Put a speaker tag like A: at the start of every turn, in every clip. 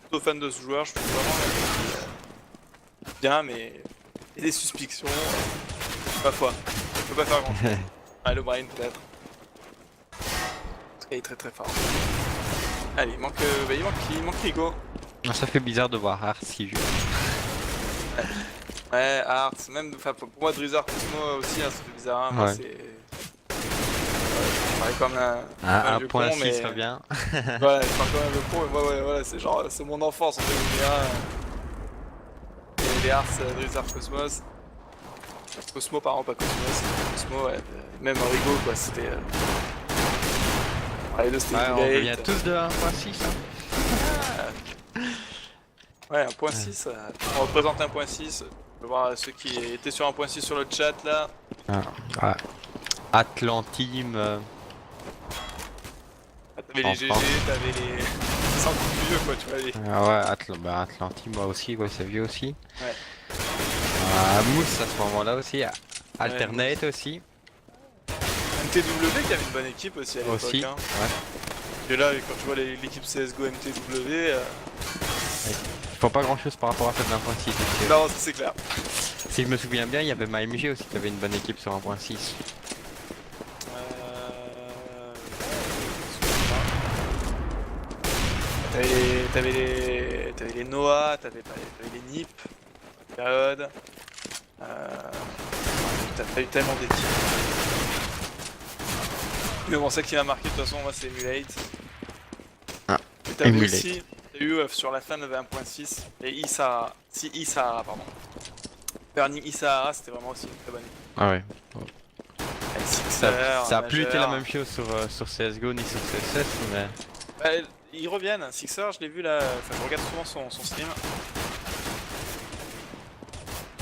A: plutôt fan de ce joueur, je trouve vraiment bien, mais il y a des suspicions. Ma foi, je peux pas faire grand chose. Ah, le Brian peut-être. En tout cas, il est très très fort. Allez, il manque Rigo.
B: Ça fait bizarre de voir Ars qui joue.
A: Ouais, Arts, même pour moi, Drizar Cosmo aussi, hein, ça fait bizarre. Hein, moi,
B: Ouais.
A: c'est. Je parais comme un vieux con,
B: 1.6
A: mais.
B: revient.
A: Ouais, je parle comme un vieux con, mais moi, ouais, voilà, c'est genre, c'est mon enfance en 2001. Et les Arts, Drizar Cosmos. Cosmo, pardon, pas Cosmos. Cosmo, ouais. Même Rigo, quoi, c'était. Ouais, les deux, c'était
B: Ouais, on
A: Emulate.
B: revient tous de 1.6.
A: Ouais, 1.6, on représente 1.6. On peut voir ceux qui étaient sur 1.6 sur le chat là.
B: Ouais. Atlantim.
A: Ah, t'avais
B: En
A: les GG,
B: France.
A: t'avais les. C'est encore plus vieux quoi, tu vois.
B: Ouais, Atlantim moi aussi, ouais, c'est vieux aussi.
A: Ouais.
B: Mousse à ce moment-là aussi. Alternate
A: Ouais,
B: aussi.
A: MTW qui avait une bonne équipe aussi à l'époque.
B: Aussi.
A: Hein.
B: Ouais.
A: Et là, quand tu vois l'équipe CSGO MTW.
B: Ils font pas grand chose par rapport à celle d'1.6.
A: Non, ça c'est clair.
B: Si je me souviens bien, il y avait MAMG aussi qui avait une bonne équipe sur 1.6.
A: T'avais les Noah, t'avais les NIP, période. T'as eu tellement d'équipes. Mais bon, ça qui m'a marqué de toute façon, moi c'est Emulate.
B: Ah,
A: Et t'avais
B: Emulate.
A: aussi, t'as eu sur la fin de 1.6 et Isahara. Si, Isahara, pardon. Burning Isahara, c'était vraiment aussi une très bonne équipe.
B: Ah ouais.
A: Avec
B: Ça,
A: Sixer,
B: ça a plus été la
A: Major.
B: même chose sur CSGO ni sur CSS, mais...
A: Bah, ils reviennent, Sixer, je l'ai vu là, enfin je regarde souvent son stream.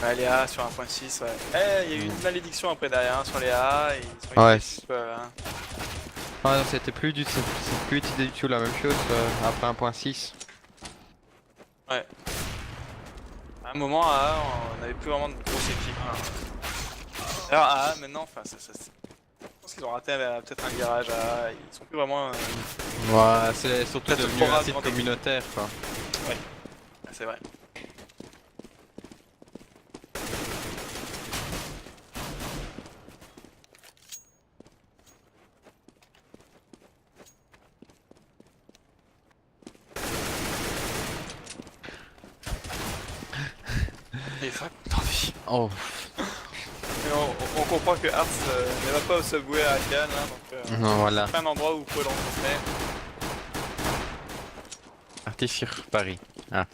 A: Ouais, les A sur 1.6, ouais. Il y a eu une malédiction après derrière hein, sur les A, et ils sont
B: Ouais.
A: hein.
B: Ah non, c'était plus c'est plus du tout la même chose après 1.6.
A: Ouais. À un moment, à A, on n'avait plus vraiment de grosse équipe. Hein. Alors, à A, maintenant, enfin, je pense qu'ils ont raté peut-être un virage à A. Ils sont plus vraiment.
B: Ouais, c'est surtout
A: Peut-être
B: devenu
A: trop
B: un
A: rare
B: site
A: devant des
B: communautaire, quoi.
A: Ouais, c'est vrai. Et ça, attendez.
B: Oh.
A: Mais on comprend que Arts ne va pas au Subway à Cannes, hein, donc
B: Non, voilà.
A: c'est pas un endroit où vous pouvez le rencontrer.
B: Parti sur Paris. Ah.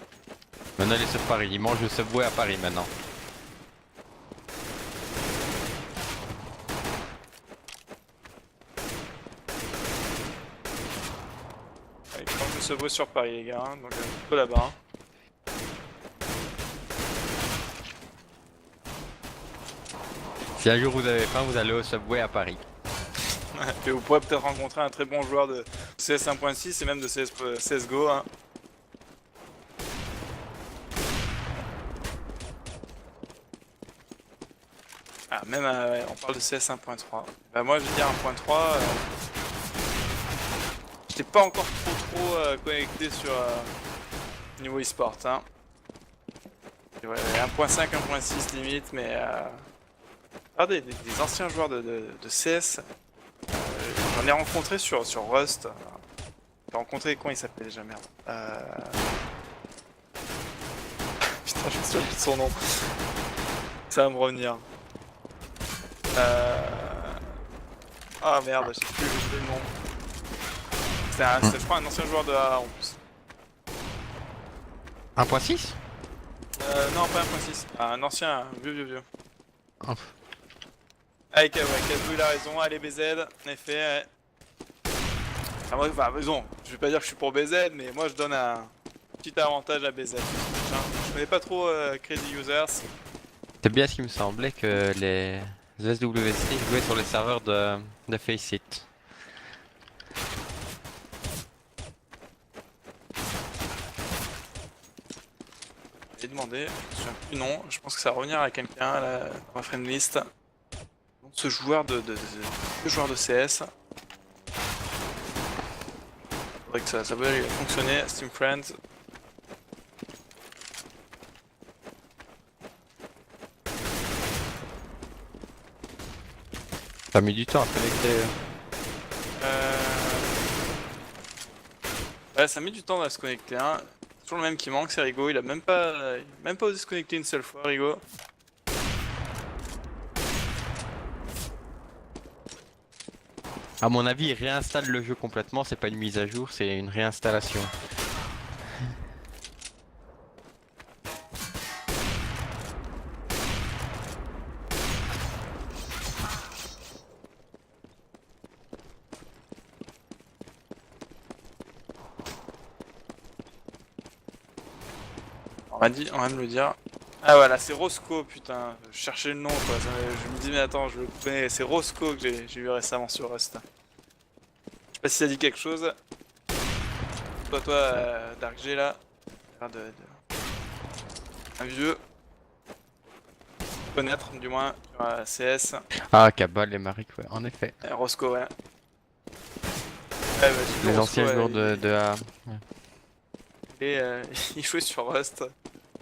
B: Maintenant il est sur Paris, il mange le Subway à Paris maintenant.
A: Ouais, il prend le Subway sur Paris, les gars, hein, donc un peu là-bas. Hein.
B: Si un jour vous avez faim, vous allez au Subway à Paris.
A: Et vous pourrez peut-être rencontrer un très bon joueur de CS 1.6 et même de CSGO. Hein. Ah, même ouais, on parle de CS 1.3. Bah, moi je veux dire 1.3, j'étais pas encore trop connecté sur niveau e-sport. Hein. Ouais, 1.5, 1.6 limite, mais regardez, des anciens joueurs de CS, j'en ai rencontré sur Rust. J'ai rencontré, comment il s'appelait déjà, merde. Putain, je me souviens plus de son nom. Ça va me revenir. Ah merde, je sais plus le nom. C'était, je crois, un ancien joueur de A en plus.
B: 1.6?
A: Non, pas 1.6. Un ancien, un vieux.
B: Oh.
A: Ah, ouais, Kazoo, il a raison. Allez, BZ, en effet. Ouais. Enfin, bon, je vais pas dire que je suis pour BZ, mais moi je donne un petit avantage à BZ. Je connais pas trop Crazy Users.
B: C'est bien ce qui me semblait que les SWC jouaient sur les serveurs de Faceit.
A: J'ai demandé, je me souviens plus non, je pense que ça va revenir à quelqu'un là, dans ma friendlist. Ce joueur de joueur de CS. Faudrait que ça peut fonctionner, Steam Friends.
B: Ça a mis du temps à connecter.
A: Euh... Ouais, ça met du temps à se connecter, hein. C'est toujours le même qui manque, c'est Rigo. Il a même pas osé se connecter une seule fois, Rigo.
B: À mon avis, il réinstalle le jeu complètement, c'est pas une mise à jour, c'est une réinstallation.
A: On va me le dire. Ah voilà, c'est Roscoe, putain. Je cherchais le nom, quoi. Je me dis, mais attends, je le connais. C'est Roscoe que j'ai vu récemment sur Rust. Je sais pas si ça dit quelque chose. Toi, Dark G, là. L'air un vieux. Connaître, du moins, sur CS.
B: Ah, Cabal et Marik, ouais, en effet.
A: Roscoe, ouais. Ouais, bah, j'ai vu
B: Les
A: Roscoe,
B: anciens
A: ouais,
B: joueurs de A.
A: il jouait sur Rust.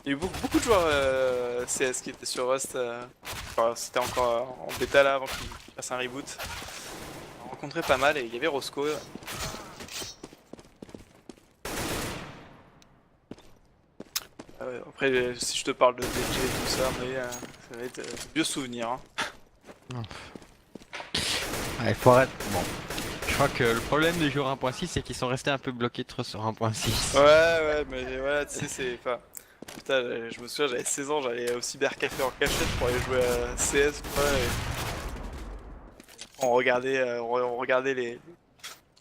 A: Il y a eu beaucoup de joueurs CS qui étaient sur Rust. Enfin, c'était encore en bêta là avant qu'il fasse un reboot. On a rencontré pas mal et il y avait Roscoe. Après, si je te parle de DG et tout ça, mais, ça va être vieux souvenir. Hein.
B: Il faut arrêter. Bon. Je crois que le problème des joueurs 1.6 c'est qu'ils sont restés un peu bloqués trop sur 1.6.
A: Ouais, mais voilà, tu sais, c'est. Enfin, putain, je me souviens, j'avais 16 ans, j'allais au cybercafé en cachette pour aller jouer à CS, quoi. On regardait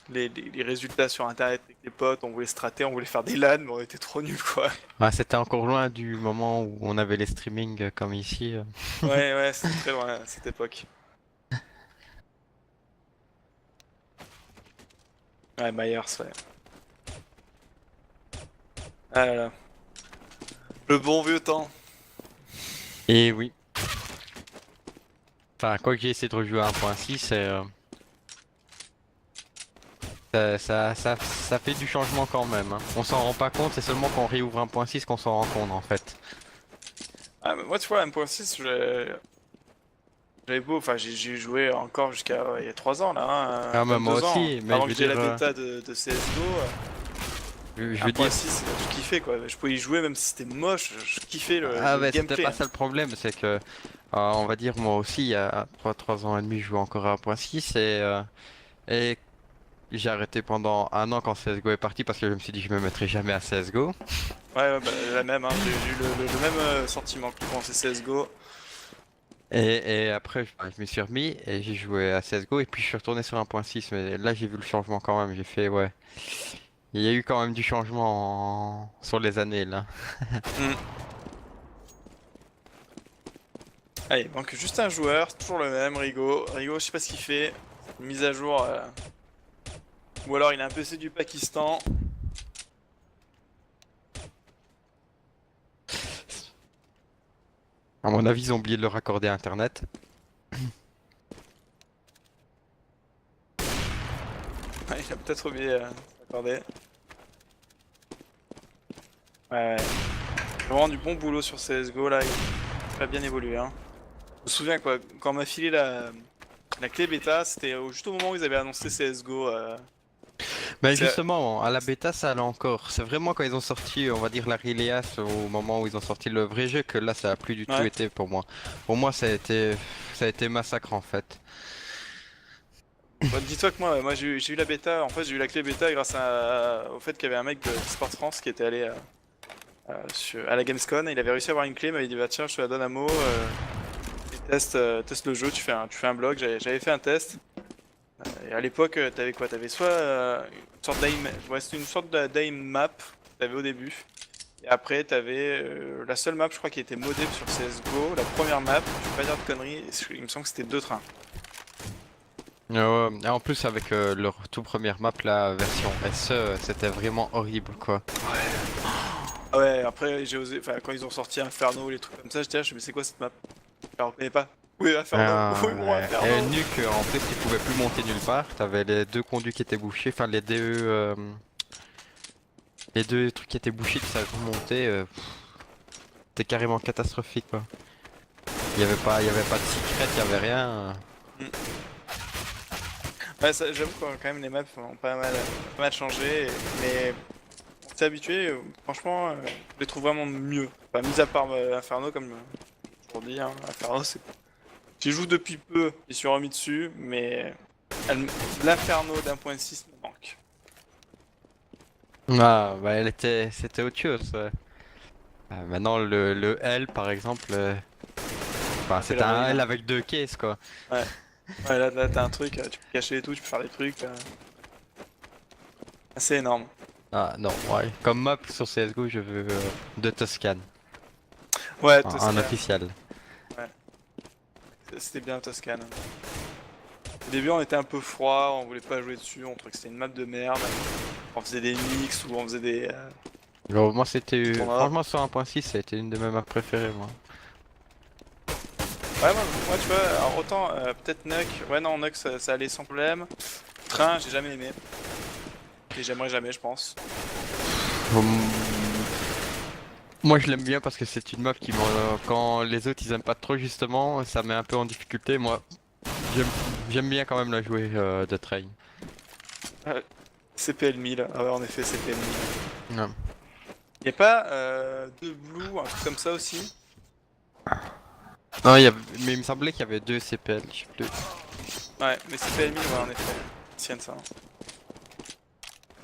A: les résultats sur internet avec les potes, on voulait strater, on voulait faire des LAN, mais on était trop nuls, quoi.
B: Ouais, c'était encore loin du moment où on avait les streamings comme ici.
A: Ouais, c'était très loin à cette époque. Ouais, Myers, ouais. Ah là là. Le bon vieux temps.
B: Et oui. Enfin, quoi que j'ai essayé de rejouer à 1.6, ça fait du changement quand même. Hein. On s'en rend pas compte, c'est seulement quand on réouvre 1.6 qu'on s'en rend compte en fait.
A: Ah, mais moi, tu vois, 1.6, j'avais beau, enfin, j'ai joué encore jusqu'à il y a 3 ans là, hein,
B: Ah, bah,
A: même
B: moi
A: 2 ans, hein.
B: aussi, mais
A: Avant
B: je
A: que
B: veux
A: j'ai la
B: dire,
A: bêta de CSGO,
B: je veux dire,
A: 1.6, je kiffais quoi. Je pouvais y jouer même si c'était moche, je kiffais
B: ah
A: le
B: bah c'était
A: gameplay.
B: pas
A: Hein.
B: ça le problème, c'est que, on va dire moi aussi, il y a 3 ans et demi, je jouais encore à 1.6 et j'ai arrêté pendant un an quand CSGO est parti parce que je me suis dit que je me mettrais jamais à CSGO.
A: Ouais, bah, la même, hein. J'ai eu le même sentiment que quand c'est CSGO.
B: Et après, je me suis remis et j'ai joué à CSGO et puis je suis retourné sur 1.6, mais là j'ai vu le changement quand même, j'ai fait ouais. Il y a eu quand même du changement sur les années là.
A: Hmm. Allez, il manque juste un joueur, c'est toujours le même, Rigo. Rigo, je sais pas ce qu'il fait. Une mise à jour. Ou alors il a un PC du Pakistan.
B: À mon avis, ils ont oublié de le raccorder à Internet.
A: Ouais, il a peut-être oublié s'accorder. Ouais. Vraiment du bon boulot sur CSGO là, il a bien évolué. Hein. Je me souviens quoi, quand on m'a filé la clé bêta, c'était juste au moment où ils avaient annoncé CSGO.
B: Mais
A: C'est-
B: justement, à la bêta, ça allait encore. C'est vraiment quand ils ont sorti, on va dire, la release au moment où ils ont sorti le vrai jeu que là, ça a plus du tout
A: Ouais.
B: été pour moi. Pour moi, ça a été massacre en fait.
A: Bon, dis-toi que moi j'ai eu la bêta, en fait j'ai eu la clé bêta grâce au fait qu'il y avait un mec de Sport France qui était allé à la Gamescom, et il avait réussi à avoir une clé, il m'avait dit bah tiens je te la donne à Mo, et teste le jeu, tu fais un blog, j'avais fait un test. Et à l'époque, t'avais quoi? T'avais soit une sorte d'aim, ouais, c'était une sorte d'aim map que t'avais au début. Et après, t'avais la seule map, je crois, qui était modée sur CSGO, la première map, je vais pas dire de conneries, il me semble que c'était deux trains.
B: Et en plus, avec leur tout première map, la version SE, c'était vraiment horrible quoi.
A: Ah ouais, après, j'ai osé, enfin, quand ils ont sorti Inferno, les trucs comme ça, j'étais là, je me dis, mais c'est quoi cette map? Je la reconnais pas. Oui, Inferno, oui, bon, Inferno.
B: Et Nuke, en plus, tu pouvais plus monter nulle part. T'avais les deux conduits qui étaient bouchés, enfin les deux trucs qui étaient bouchés, tu savais pas monter. C'était carrément catastrophique quoi. Il y avait pas de secret, il y avait rien.
A: Mm. Ouais, j'avoue que quand même les maps ont pas mal changé, mais on s'est habitué, franchement, je les trouve vraiment mieux. Enfin, mis à part Inferno, comme j'ai toujours dit, hein, Inferno, c'est... J'y joue depuis peu, j'y suis remis dessus, mais l'Inferno d'1.6 me manque.
B: Ah, bah c'était autre chose. Ouais. Maintenant, le L, par exemple, enfin,
A: C'est
B: c'était un
A: l'héroïne,
B: L
A: hein.
B: avec deux caisses, quoi.
A: Ouais, ouais là t'as un truc, tu peux cacher les tout, tu peux faire des trucs assez énormes.
B: Ah, non, ouais. Comme map sur CSGO, je veux de Toscane,
A: Ouais,
B: en
A: Toscane,
B: officiel.
A: ouais, c'était bien Toscane. Au début, on était un peu froid, on voulait pas jouer dessus, on trouvait que c'était une map de merde. On faisait des mix ou on faisait
B: Bon, moi,
A: des
B: c'était.
A: tournois.
B: Franchement, sur 1.6, ça a été une de mes maps préférées, moi.
A: Ouais, moi, tu vois, alors autant peut-être Nuck, ouais, non, Nuck ça allait sans problème. Train, j'ai jamais aimé. Et j'aimerais jamais, je pense.
B: Hum, Moi, je l'aime bien parce que c'est une map qui, quand les autres ils aiment pas trop, justement, ça met un peu en difficulté. Moi, j'aime j'aime bien quand même la jouer de train.
A: CPL 1000, ah ouais, en effet, CPL 1000.
B: Ouais.
A: Y'a pas de Blue, un truc comme ça aussi?
B: Non, mais il me semblait qu'il y avait deux CPL, je sais plus.
A: Ouais, mais CPL 1000, ouais, en effet. Ancienne ça.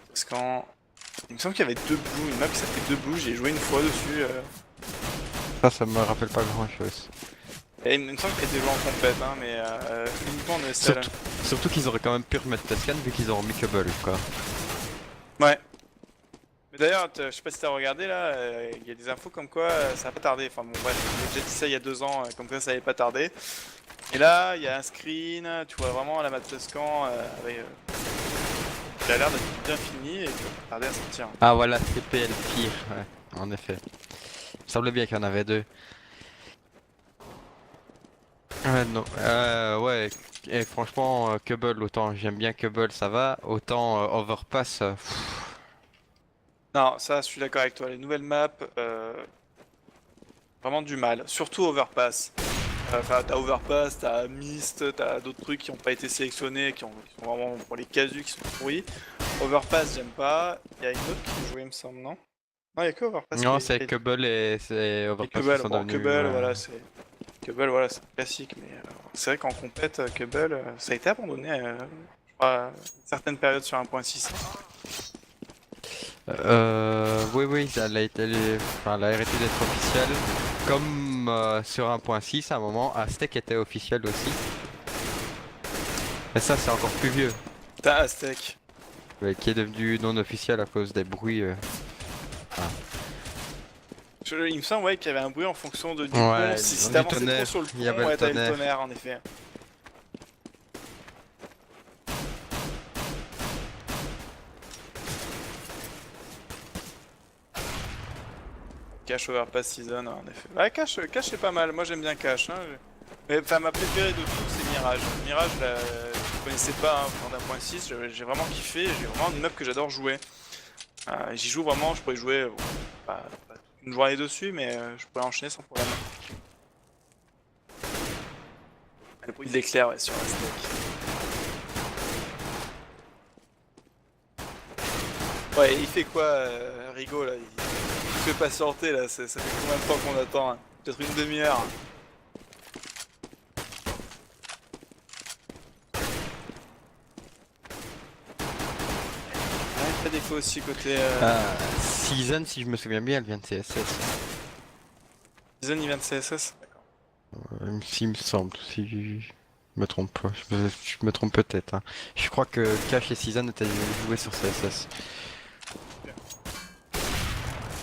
A: Parce qu'en. Il me semble qu'il y avait deux Blue, une map qui s'appelait deux Blue, j'ai joué une fois dessus.
B: Ça me rappelle pas grand-chose.
A: Et il me semble qu'elle était jouée en compète, hein, mais uniquement en ESL.
B: Surtout qu'ils auraient quand même pu remettre Toscane vu qu'ils ont remis Cobble, quoi.
A: Ouais. Mais d'ailleurs, je sais pas si t'as regardé là, il y a des infos comme quoi ça a pas tardé. Enfin bon, bref, j'ai déjà dit ça il y a 2 ans, comme quoi ça allait pas tarder. Et là, il y a un screen, tu vois vraiment la map Toscan avec, qui a l'air d'être bien fini et qui va pas tarder à sortir.
B: Ah voilà, CPL pire, ouais, en effet. Il me semblait bien qu'il y en avait deux. Ouais, non, ouais, et franchement, Cobble, autant j'aime bien Cobble, ça va, autant Overpass,
A: Non, ça, je suis d'accord avec toi. Les nouvelles maps, vraiment du mal. Surtout Overpass. Enfin, t'as Overpass, t'as Mist, t'as d'autres trucs qui ont pas été sélectionnés, qui sont vraiment pour les casus qui sont pourris. Overpass, j'aime pas. Il y a une autre qui est jouée, il me semble, non? Non, il y a que Overpass
B: non,
A: qui
B: c'est
A: est...
B: Cobble et c'est
A: Et
B: Overpass qui
A: Cubble,
B: sont
A: bon,
B: devenus.
A: Cubble, voilà, c'est... Cubble, voilà, c'est un classique, mais c'est vrai qu'en compète, Cubble, ça a été abandonné, je crois, à une certaine période sur 1.6.
B: Oui, oui, enfin, elle a arrêté d'être officielle. Comme sur 1.6 à un moment, Aztec était officiel aussi. Et ça, c'est encore plus vieux,
A: T'as Aztec.
B: qui est devenu non officiel à cause des bruits. Ah.
A: Il me semble ouais, qu'il y avait un bruit en fonction du pont.
B: Ouais,
A: Si
B: du
A: t'avançais trop
B: tonnerre,
A: sur le
B: il y avait
A: pont,
B: le
A: ouais, t'avais le
B: tonnerre.
A: tonnerre, en effet. Cash Overpass Season, en effet. Ouais, Cash c'est pas mal. Moi j'aime bien Cash. Hein. Mais enfin, ma préférée de toutes, c'est Mirage. Mirage, je connaissais pas hein, pendant 1.6. J'ai vraiment kiffé. J'ai vraiment une map que j'adore jouer. J'y joue vraiment. Je pourrais jouer pas toute une journée dessus, mais je pourrais enchaîner sans problème. Le bruit de l'éclair ouais, sur la stack. Ouais, il fait quoi, Rigo là? Il fait patienter là. Ça fait combien de temps qu'on attend hein? Peut-être une demi-heure. Ouais, pas d'écho aussi côté.
B: Season, si je me souviens bien, elle vient de CSS.
A: Season il vient de CSS.
B: S'il me semble, si je me trompe pas. Je me trompe peut-être, hein. Je crois que Cash et Season étaient joués sur CSS.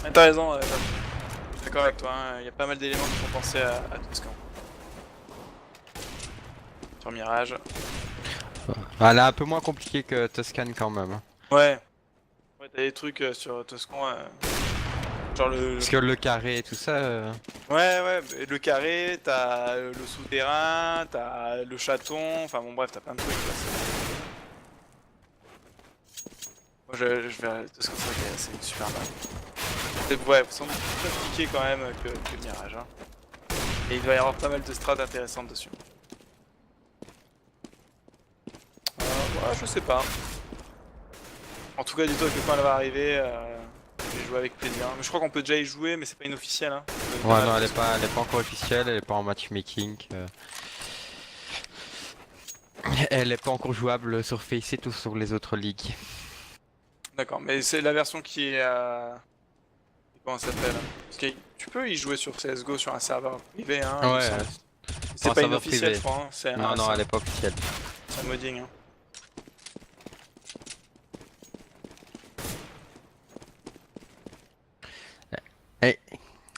A: Mais t'as raison, je suis d'accord avec toi, hein. Il y a pas mal d'éléments qui font penser à Toscan. Sur Mirage.
B: Ah, elle est un peu moins compliquée que Toscane quand même, hein.
A: Ouais, ouais t'as des trucs sur Toscan, genre
B: Parce que le carré et tout ça.
A: Ouais, ouais, et le carré, t'as le souterrain, t'as le chaton, enfin bon bref, t'as plein de trucs là. Moi je vais Toscan, c'est une super map. Ouais, ils sont plus compliqués quand même que Mirage. Hein. Et il doit y avoir pas mal de strats intéressantes dessus. Ouais, Ouais, je sais pas. En tout cas, dis-toi que quand elle va arriver, je vais jouer avec plaisir. Mais je crois qu'on peut déjà y jouer, mais c'est pas une officielle. Hein.
B: Ouais, non, elle est pas encore officielle, elle est pas en matchmaking. Elle est pas encore jouable sur Faceit ou sur les autres ligues.
A: D'accord, mais c'est la version qui est... comment ça s'appelle? Parce que tu peux y jouer sur CSGO sur un serveur privé, hein, il me
B: Ouais,
A: semble.
B: pour
A: C'est
B: un
A: pas une
B: serveur
A: officielle,
B: privé.
A: je crois. Hein.
B: Non, non, elle est pas officielle.
A: C'est un modding. Hein.
B: Et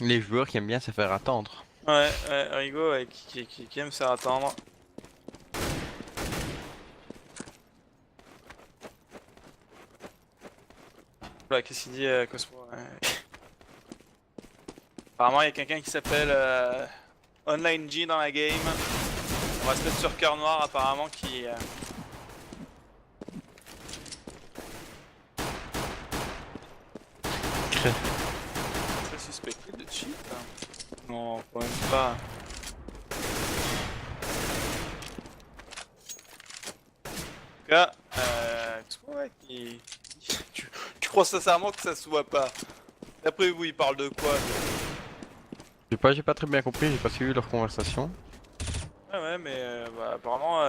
B: les joueurs qui aiment bien se faire attendre.
A: Ouais, Rigo, ouais, qui aime se faire attendre. Voilà, qu'est-ce qu'il dit, Cosmo? Ouais. Apparemment, il y a quelqu'un qui s'appelle Online G dans la game. On va se mettre sur cœur noir, apparemment, qui. Très suspecté de cheat. Non, quand même pas. En tout cas, Cosmo, ouais, tu crois sincèrement que ça se voit pas? D'après vous, il parle de quoi?
B: J'ai pas très bien compris, j'ai pas suivi leur conversation.
A: Ouais, mais bah, apparemment,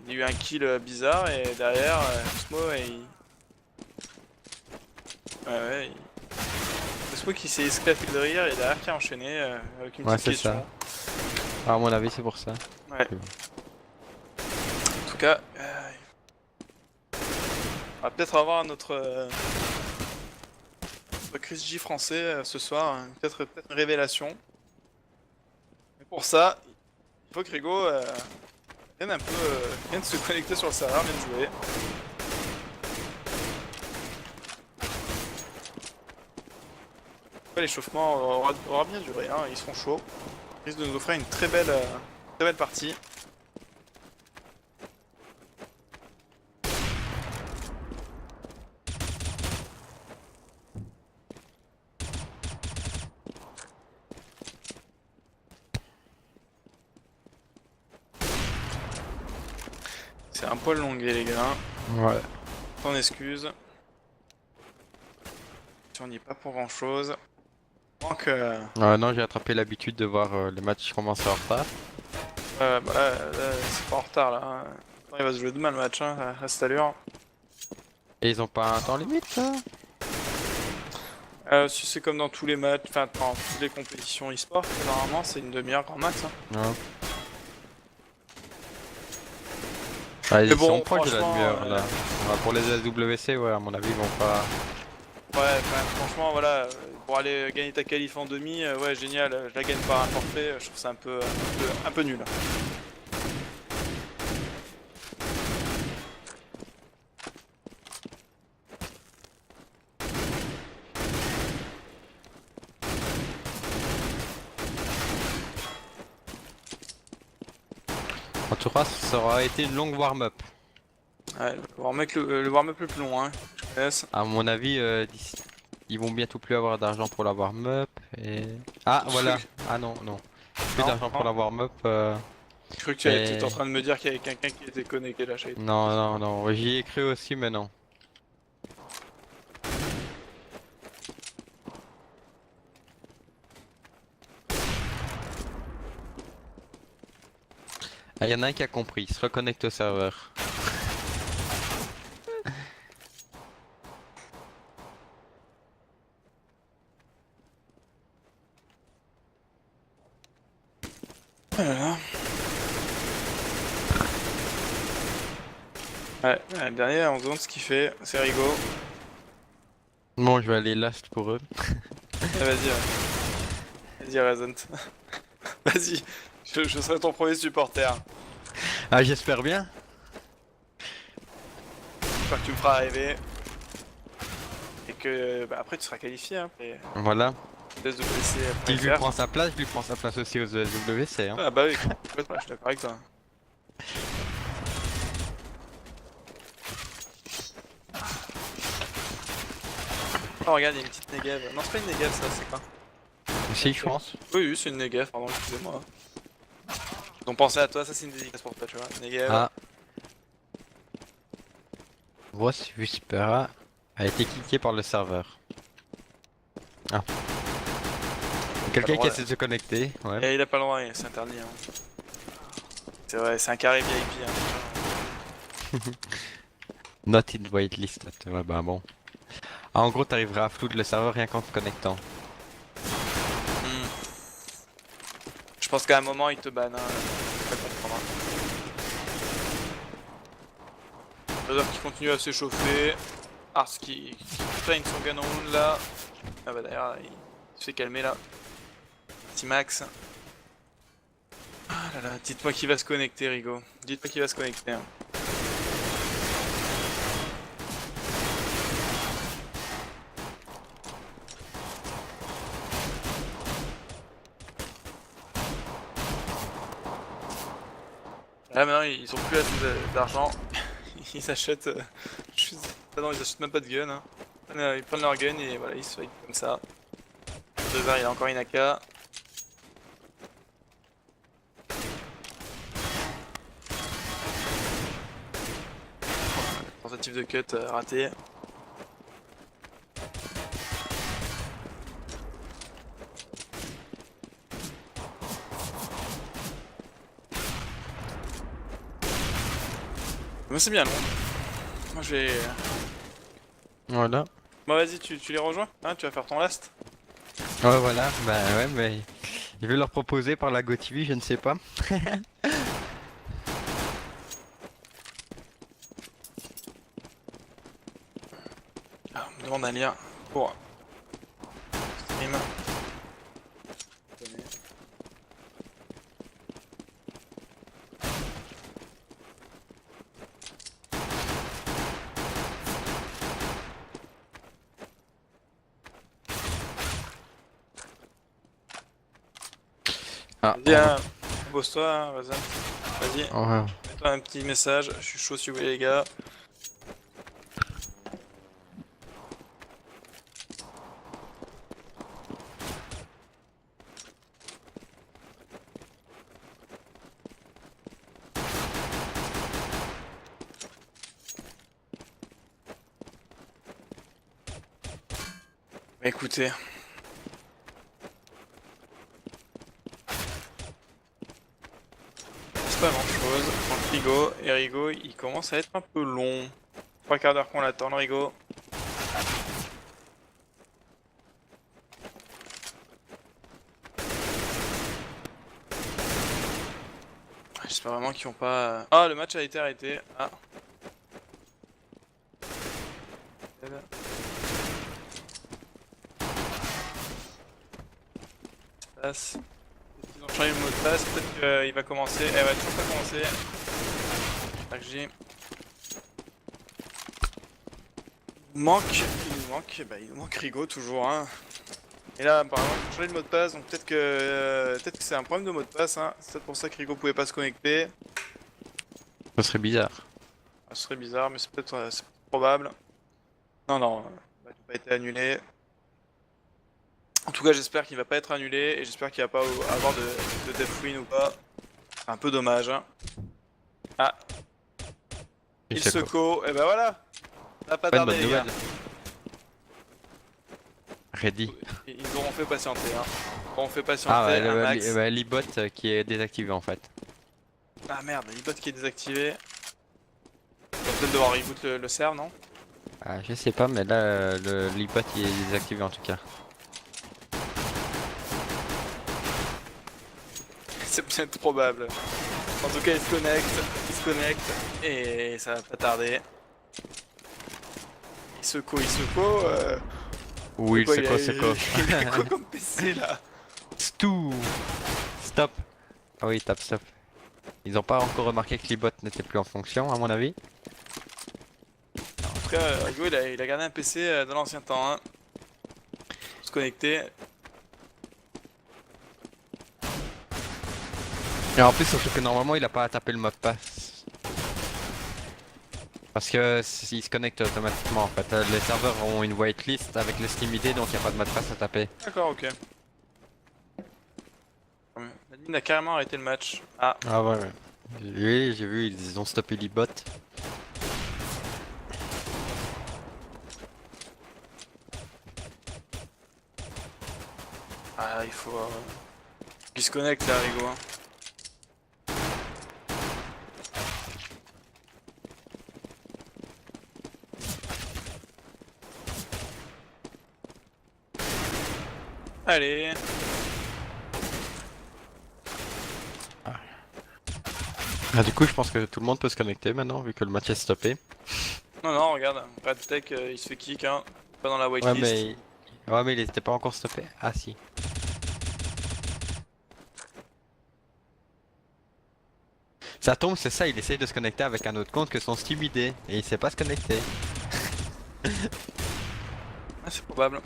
A: il y a eu un kill bizarre et derrière, Cosmo, Cosmo qui s'est esclaffé de rire et derrière qui a enchaîné avec une
B: Ouais,
A: petite
B: c'est
A: question.
B: ça. Ah, à mon avis, c'est pour ça.
A: Ouais. En tout cas, on va peut-être avoir notre Chris J français ce soir, hein. Peut-être une révélation. Mais pour ça, il faut que Rigo vienne un peu vienne se connecter sur le serveur, vienne jouer. L'échauffement aura bien duré, hein. Ils seront chauds. Ils risquent de nous offrir une très belle partie. C'est un poil longué les gars.
B: Ouais.
A: T'en excuse. Si on n'y est pas pour grand chose. Donc
B: Non, j'ai attrapé l'habitude de voir les matchs commencer en retard.
A: bah là, c'est pas en retard là. Hein. Il va se jouer demain le match, hein, à cette allure.
B: Et ils ont pas un temps limite, ça?
A: Si c'est comme dans tous les matchs, enfin dans toutes les compétitions e-sport, normalement c'est une demi-heure grand max. Hein.
B: Non. Ah, ils
A: Mais bon,
B: sont proches de la
A: franchement,
B: demi-heure là. Ouais, pour les SWC, ouais, à mon avis, ils vont pas.
A: Ouais, franchement, voilà, pour aller gagner ta qualif en demi, ouais, génial, je la gagne par un forfait, je trouve ça un peu nul.
B: En tout cas, ça aura été une longue warm-up.
A: Ouais, le warm-up le plus long, hein, je connaisse.
B: À mon avis, ils vont bientôt plus avoir d'argent pour la warm-up. Et... Ah, voilà. Ah non, non. Plus
A: Non,
B: d'argent pour
A: non.
B: la warm-up.
A: J'ai cru que tu étais en train de me dire qu'il y avait quelqu'un qui était connecté là, Shade.
B: Non, non, non. J'y ai cru aussi, mais non. Ah, y en a un qui a compris. Il se reconnecte au serveur.
A: Voilà. Ouais, le dernier, on se demande ce qu'il fait, c'est Rigo.
B: Bon, je vais aller last pour eux.
A: Ah, vas-y, vas-y, Razant. Vas-y, je serai ton premier supporter.
B: Ah, j'espère bien.
A: J'espère que tu me feras rêver. Et que bah, après tu seras qualifié. Hein, et
B: Voilà.
A: SWC
B: Si je lui
A: faire.
B: prends sa place, je lui prends sa place aussi aux SWC. Hein.
A: Ah bah oui, complètement, je suis d'accord avec toi. Oh regarde, il y a une petite négev. Non, c'est pas une négev ça, c'est quoi?
B: Si, je pense.
A: Oui, oui, c'est une négev, pardon, excusez-moi. Ils ont pensé à toi, ça c'est une dédicace pour toi, tu vois. Négev.
B: Ah. Grosse Vispera a été kické par le serveur. Ah. Quelqu'un qui
A: droit,
B: essaie de se connecter, ouais.
A: Et il a pas le droit, c'est interdit. Hein. C'est vrai, c'est un carré VIP. Hein.
B: Not in whitelist. Ouais, bah bon. Ah, en gros, t'arriveras à flood le serveur rien qu'en te connectant.
A: Hmm. Je pense qu'à un moment il te banne. Hein. Je peux pas comprendre. Hein. Qui continue à s'échauffer. Ars qui traîne son gun round là. Ah bah d'ailleurs il se fait calmer là. Petit Max. Ah là là, dites-moi qui va se connecter Rigo. Dites-moi qui va se connecter. Hein. Là maintenant ils ont plus assez d'argent. Ils achètent. Ah non, ils achètent même pas de gun. Hein. Ils prennent leur gun et voilà, ils se fight comme ça. Le vert il a encore une AK. Tentative de cut ratée. Moi c'est bien long. Moi je vais.
B: Voilà.
A: Bon vas-y tu les rejoins hein, tu vas faire ton last.
B: Ouais, voilà. Bah ouais, mais je vais leur proposer par la GoTV, je ne sais pas.
A: Ah, on me demande un lien pour stream.
B: Ah,
A: Viens, bosse-toi, hein, vas-y. Vas-y,
B: ouais.
A: mets-toi un petit message, je suis chaud si vous voulez les gars. Bah écoutez. C'est pas grand chose. Donc Rigo, et Rigo il commence à être un peu long. 3 quarts d'heure qu'on l'attend le Rigo. J'espère vraiment qu'ils ont pas... Ah le match a été arrêté. Ah. Passe. Ils ont changé le mot de passe, peut-être qu'il va commencer. Eh ouais, toujours pas commencé. J. Il nous manque Rigo toujours. Hein. Et là, apparemment, ils ont changé le mot de passe, donc peut-être que c'est un problème de mot de passe. Hein. C'est peut-être pour ça que Rigo pouvait pas se connecter.
B: Ça serait bizarre.
A: Ah, ce serait bizarre, mais c'est peut-être c'est probable. Non, non, il n'a pas été annulé. En tout cas, j'espère qu'il va pas être annulé et j'espère qu'il va pas avoir de death win ou pas. C'est un peu dommage. Hein. Ah,
B: Je
A: il
B: sais
A: se
B: pas.
A: co. Et ben voilà, ça va pas
B: Pas une
A: tarder
B: bonne
A: les gars.
B: nouvelle. Ready.
A: Ils auront fait patienter. Hein. Ils auront fait patienter
B: Ah ouais,
A: un max.
B: l'e-bot qui est désactivé en fait.
A: Ah merde, l'e-bot qui est désactivé. On va peut-être devoir reboot le serve, non?
B: Ah, je sais pas, mais là, l'e-bot il est désactivé en tout cas.
A: C'est peut-être probable. En tout cas, il se connecte, et ça va pas tarder. Il se co.
B: Oui,
A: Quoi,
B: c'est quoi, c'est quoi?
A: il a quoi comme PC là?
B: Stu! Stop! Ah oui, tape stop. Ils ont pas encore remarqué que l'e-bot n'était plus en fonction, à mon avis.
A: En tout cas, Rigo il a gardé un PC de l'ancien temps. Hein. Pour se connecter.
B: Et en plus, surtout que normalement, il a pas à taper le mot de passe. Parce que s'il se connecte automatiquement en fait. Les serveurs ont une whitelist avec le Steam ID, donc il n'y a pas de mot de passe à taper.
A: D'accord, ok. Nadine a carrément arrêté le match. Ah,
B: Ah ouais, ouais. Oui, j'ai vu, ils ont stoppé l'e-bot.
A: Ah, il faut qu'il se connecte là, Rigo. Hein. Allez.
B: Ah, du coup, je pense que tout le monde peut se connecter maintenant, vu que le match est stoppé.
A: Non, non, regarde, Red Tech il se fait kick, hein. Pas dans la
B: Ouais,
A: whitelist.
B: mais il était pas encore stoppé. Ah, si. Ça tombe, c'est ça, il essaye de se connecter avec un autre compte que son Steam ID, et il sait pas se connecter.
A: Ah, c'est probable.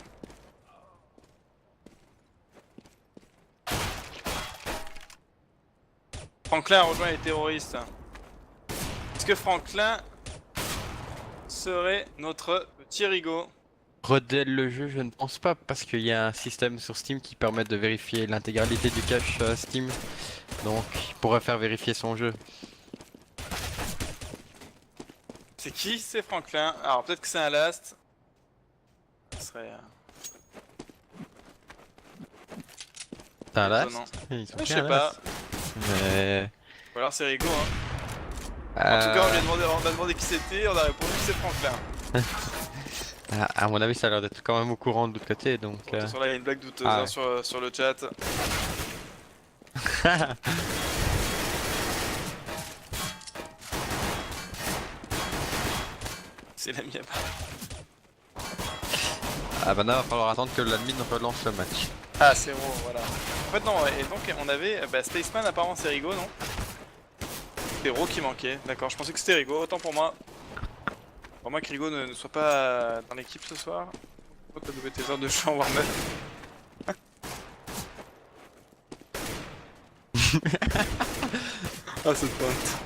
A: Franklin a rejoint les terroristes. Est-ce que Franklin serait notre petit Rigo?
B: Redel le jeu, je ne pense pas, parce qu'il y a un système sur Steam qui permet de vérifier l'intégralité du cache Steam. Donc, il pourrait faire vérifier son jeu.
A: C'est qui? C'est Franklin. Alors peut-être que c'est un last. Ce serait
B: T'as un last?
A: étonnant.
B: Ils sont
A: Je
B: bien
A: sais pas.
B: last. Mais...
A: Ou alors c'est Rigo. Hein. En tout cas, on a demandé qui c'était. On a répondu que c'est Franklin.
B: à mon avis, ça a l'air d'être quand même au courant de l'autre côté, donc...
A: Attention, là il y a une blague douteuse
B: Ah
A: hein,
B: ouais.
A: sur le chat. C'est la mienne.
B: Ah bah là, va falloir attendre que l'admin relance le match.
A: Ah c'est bon, voilà. En fait non, et donc on avait... Bah Spaceman apparemment c'est Rigo, non? C'est Ro qui manquait. D'accord, je pensais que c'était Rigo. Autant pour moi. Pour moi que Rigo ne soit pas dans l'équipe ce soir. Pourquoi t'as doublé tes heures de jeu en Warhammer? Ah cette pointe.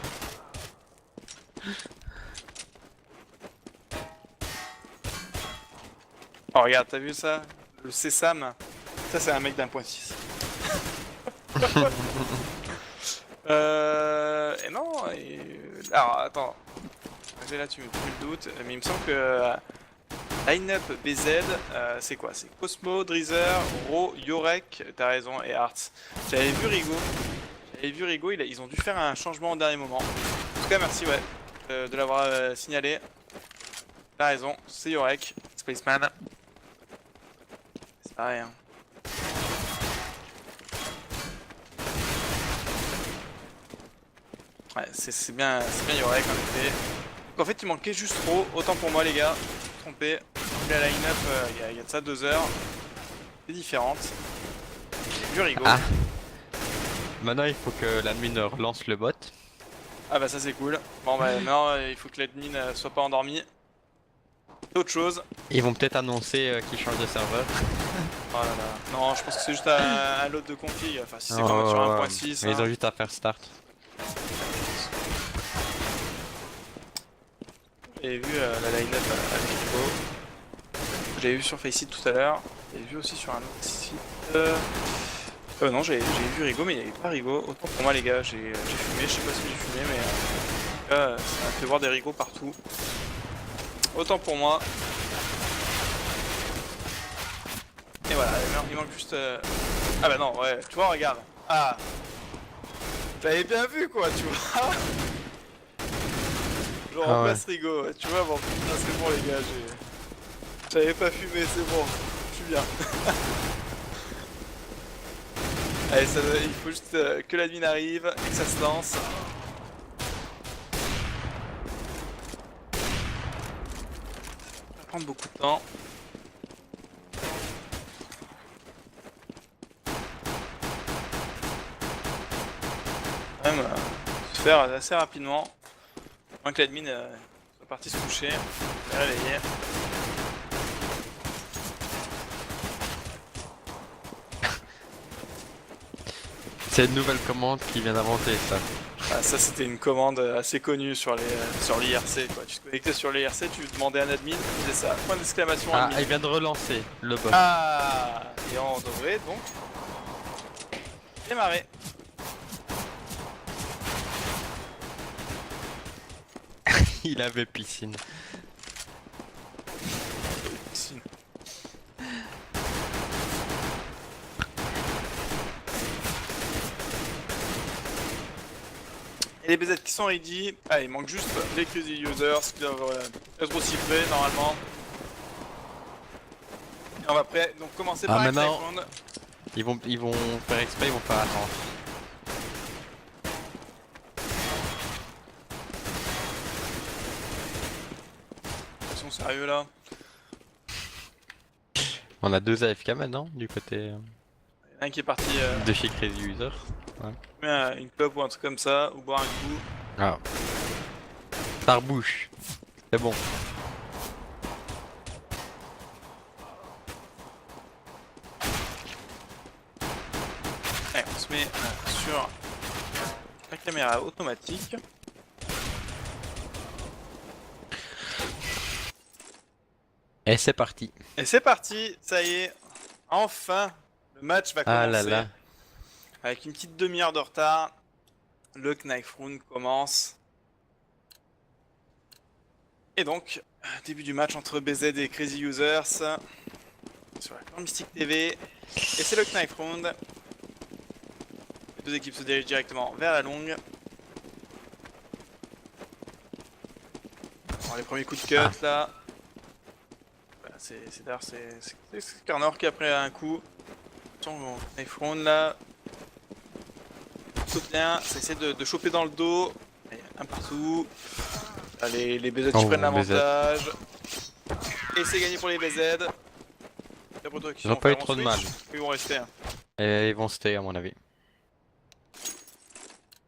A: Oh regarde, t'as vu ça? Le Sésame. Ça c'est un mec d'un point 6. Et non, alors attends. Là tu me le doutes, mais il me semble que line-up BZ, c'est quoi? C'est Cosmo, Dreezer, Ro, Yorek, t'as raison, et Arts. J'avais vu Rigo, ils ont dû faire un changement au dernier moment. En tout cas, merci ouais, de l'avoir signalé. T'as raison, c'est Yorek, Spaceman. C'est pareil. Hein. Ouais, c'est bien Yorek en effet. Donc en fait, il manquait juste trop, autant pour moi les gars. Trompé. La line-up, il y a de ça 2 heures. C'est différente. J'ai vu Rigo.
B: Ah. Maintenant, il faut que l'admin relance le bot.
A: Ah bah ça c'est cool. Bon bah non, il faut que l'admin soit pas endormi. C'est autre chose.
B: Ils vont peut-être annoncer qu'ils changent de serveur.
A: Oh là là. Non, je pense que c'est juste un load de config. Enfin, si c'est comme sur 1.6.
B: Mais ils
A: hein.
B: ont juste à faire start.
A: J'ai vu la line-up avec Rigo. J'avais vu sur Faceit tout à l'heure. J'avais vu aussi sur un autre site. Non, j'ai vu Rigo, mais il n'y avait pas Rigo. Autant pour moi, les gars, j'ai fumé. Je sais pas si j'ai fumé, mais en tout cas, ça m'a fait voir des Rigo partout. Autant pour moi. Et voilà, il manque juste. Ah bah non, ouais, tu vois, regarde. Ah, t'avais bien vu quoi, tu vois. Je remplace Rigo, ouais, tu vois, bon, putain, c'est bon, les gars, j'avais pas fumé, c'est bon, je suis bien. Allez, il faut juste que l'admin arrive et que ça se lance. Ça va prendre beaucoup de temps. Quand même, se faire assez rapidement. Moins que l'admin soit parti se coucher, se réveiller.
B: C'est une nouvelle commande qui vient d'inventer ça.
A: Ah, ça c'était une commande assez connue sur l'IRC quoi. Tu te connectais sur l'IRC, tu demandais à un admin, tu faisais ça. Point d'exclamation
B: Ah,
A: admin.
B: il vient de relancer le bot.
A: Ah, et on devrait donc démarrer.
B: Il avait piscine.
A: Les BZ qui sont ready. Ah, il manque juste les crazy users qui doivent être aussi prêts normalement. Et on va donc commencer
B: Ah,
A: par un
B: maintenant.
A: knife round.
B: Ils vont faire exprès, ils vont pas attendre.
A: Ils sont sérieux là.
B: On a 2 AFK maintenant, du côté
A: Il y en a un qui est parti
B: de chez Crazy User.
A: fumer une clope ou un truc comme ça, ou boire un coup.
B: Ah. Tarbouche. C'est bon.
A: Allez, on se met sur la caméra automatique.
B: Et c'est parti.
A: Et c'est parti, ça y est. Enfin, le match va commencer.
B: Ah là là.
A: Avec une petite demi-heure de retard. Le Knife Round commence. Et donc, début du match entre BZ et Crazy Users. Sur la Clan Mystique TV. Et c'est le Knife Round. Les deux équipes se dirigent directement vers la longue. Bon, les premiers coups de cut là. Voilà, c'est d'ailleurs c'est Carnor qui a pris un coup. Attention au Knife Round là. Saute bien, ça essaie de choper dans le dos. Allez, un partout. Là, les BZ qui prennent l'avantage. Et c'est gagné pour les BZ.
B: Ils ont pas eu trop de mal.
A: Ils vont rester. Hein.
B: Et ils vont stay à mon avis.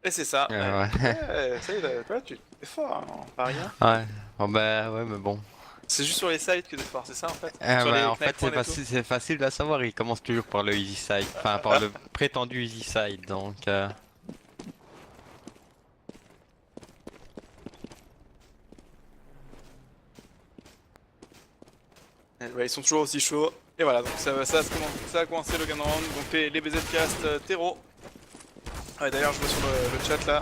A: Et c'est ça.
B: Ouais.
A: Ouais, ça y est, toi, tu es fort hein, en pari. Hein.
B: Ouais. Oh bah ouais mais bon.
A: C'est juste sur les sides que t'es fort, c'est ça en fait
B: Bah,
A: les
B: en fait
A: knife round et tout.
B: c'est facile à savoir, ils commencent toujours par le easy side. Enfin par le prétendu easy side donc...
A: Ouais, ils sont toujours aussi chauds. Et voilà, donc ça a commencé le gun round. Donc les BZ cast terreau. Ouais, d'ailleurs, je vois sur le chat là,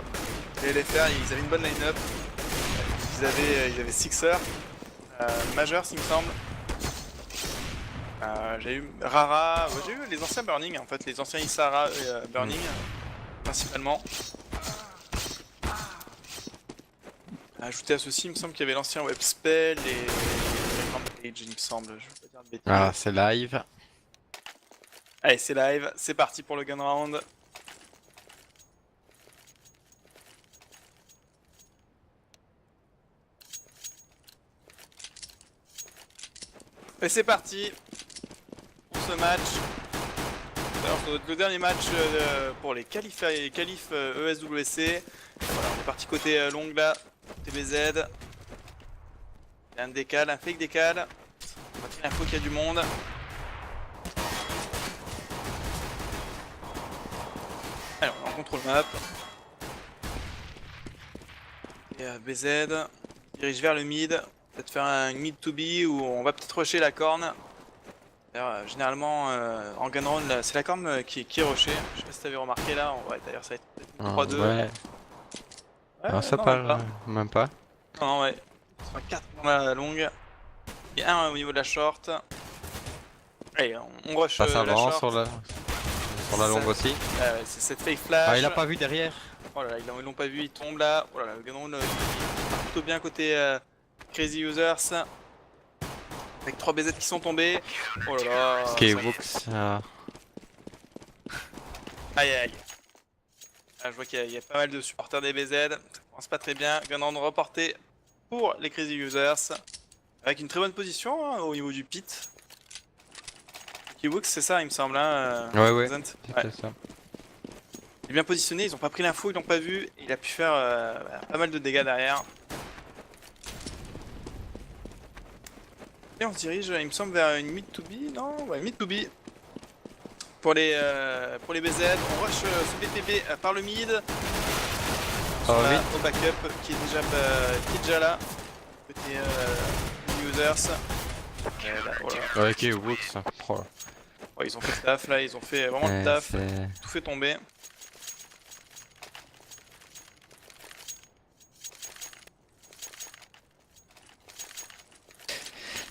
A: les LFR ils avaient une bonne line-up. Ils avaient Sixer, Major, s'il me semble. J'ai eu Rara, ouais, j'ai eu les anciens Burning en fait, les anciens Isara et Burning principalement. Ajouté à ceci, il me semble qu'il y avait l'ancien Webspell et Rampage, il me semble, je vais pas dire de bêtises.
B: Ah c'est live.
A: Allez, c'est live, c'est parti pour le gun round. Et c'est parti pour ce match. Alors, ça doit être le dernier match pour les qualifs ESWC. Voilà, on est parti côté long là, TBZ. Il y a un décal, un fake décal. On va tirer l'info qu'il y a du monde. Alors, on contrôle map. Et BZ dirige vers le mid. Peut-être faire un mid to be où on va peut-être rusher la corne. D'ailleurs, généralement en gun round, c'est la corne qui est rushée. Je sais pas si t'avais remarqué là. Ouais, d'ailleurs, ça va être peut-être 3-2.
B: Ouais. Non, ça
A: non,
B: parle même pas.
A: Non, non, ouais. Ils sont à 4 dans la longue. Et un au niveau de la short. Allez, on rush
B: Ça
A: la
B: s'avance
A: short.
B: sur la longue aussi.
A: C'est cette fake flash.
B: Ah il a pas vu derrière.
A: Oh là là, ils l'ont pas vu, il tombe là. Oh là là, le gun round plutôt bien côté Crazy Users. Avec 3 BZ qui sont tombés. Oh là là.
B: Ok, Wooks.
A: Aïe aïe. Ah, je vois qu'il y a pas mal de supporters des BZ. Ça commence pas très bien. Gun round reporté pour les Crazy Users. Avec une très bonne position hein, au niveau du pit. Wooks, c'est ça, il me semble. Hein,
B: Ouais, ouais.
A: Ouais.
B: Ça.
A: Il est bien positionné, ils ont pas pris l'info, ils l'ont pas vu. Il a pu faire pas mal de dégâts derrière. Et on se dirige, il me semble, vers une mid to be. Non, ouais, mid to be. Pour les BZ, on rush ce BTB par le mid. Au backup qui est déjà là. Côté users. Là, voilà.
B: Ok, Wooks. Oh.
A: Ouais, ils ont fait le taf là, ils ont fait vraiment le taf. Tout fait tomber.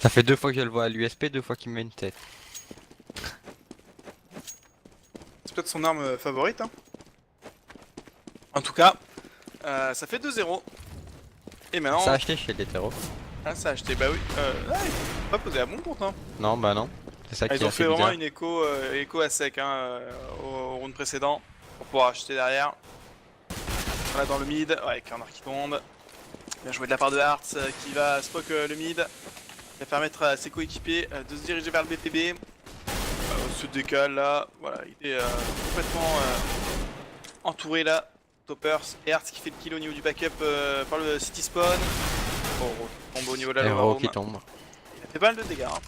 B: Ça fait 2 fois que je le vois à l'USP, 2 fois qu'il me met une tête.
A: C'est peut-être son arme favorite. Hein. En tout cas, Ça fait 2-0. Et maintenant,
B: Ça a acheté chez l'hétéro.
A: ah, ça a acheté, bah oui. Ils ont pas posé à bon compte, hein.
B: Non, bah non. C'est ça
A: Ah,
B: qui
A: ils
B: est
A: ont
B: assez
A: fait vraiment
B: bizarre.
A: une écho à sec hein, au round précédent pour pouvoir acheter derrière. Voilà dans le mid, ouais, corner qui tombe. Bien joué de la part de Hearts qui va spoke le mid. Qui va permettre à ses coéquipiers de se diriger vers le BPB. Se décale là, voilà, il est complètement entouré là. Toppers et Hearts qui fait le kill au niveau du backup par le city spawn. Oh, tombe au niveau de la lower
B: Héros
A: room.
B: qui tombe.
A: Il a fait pas mal de dégâts. Hein.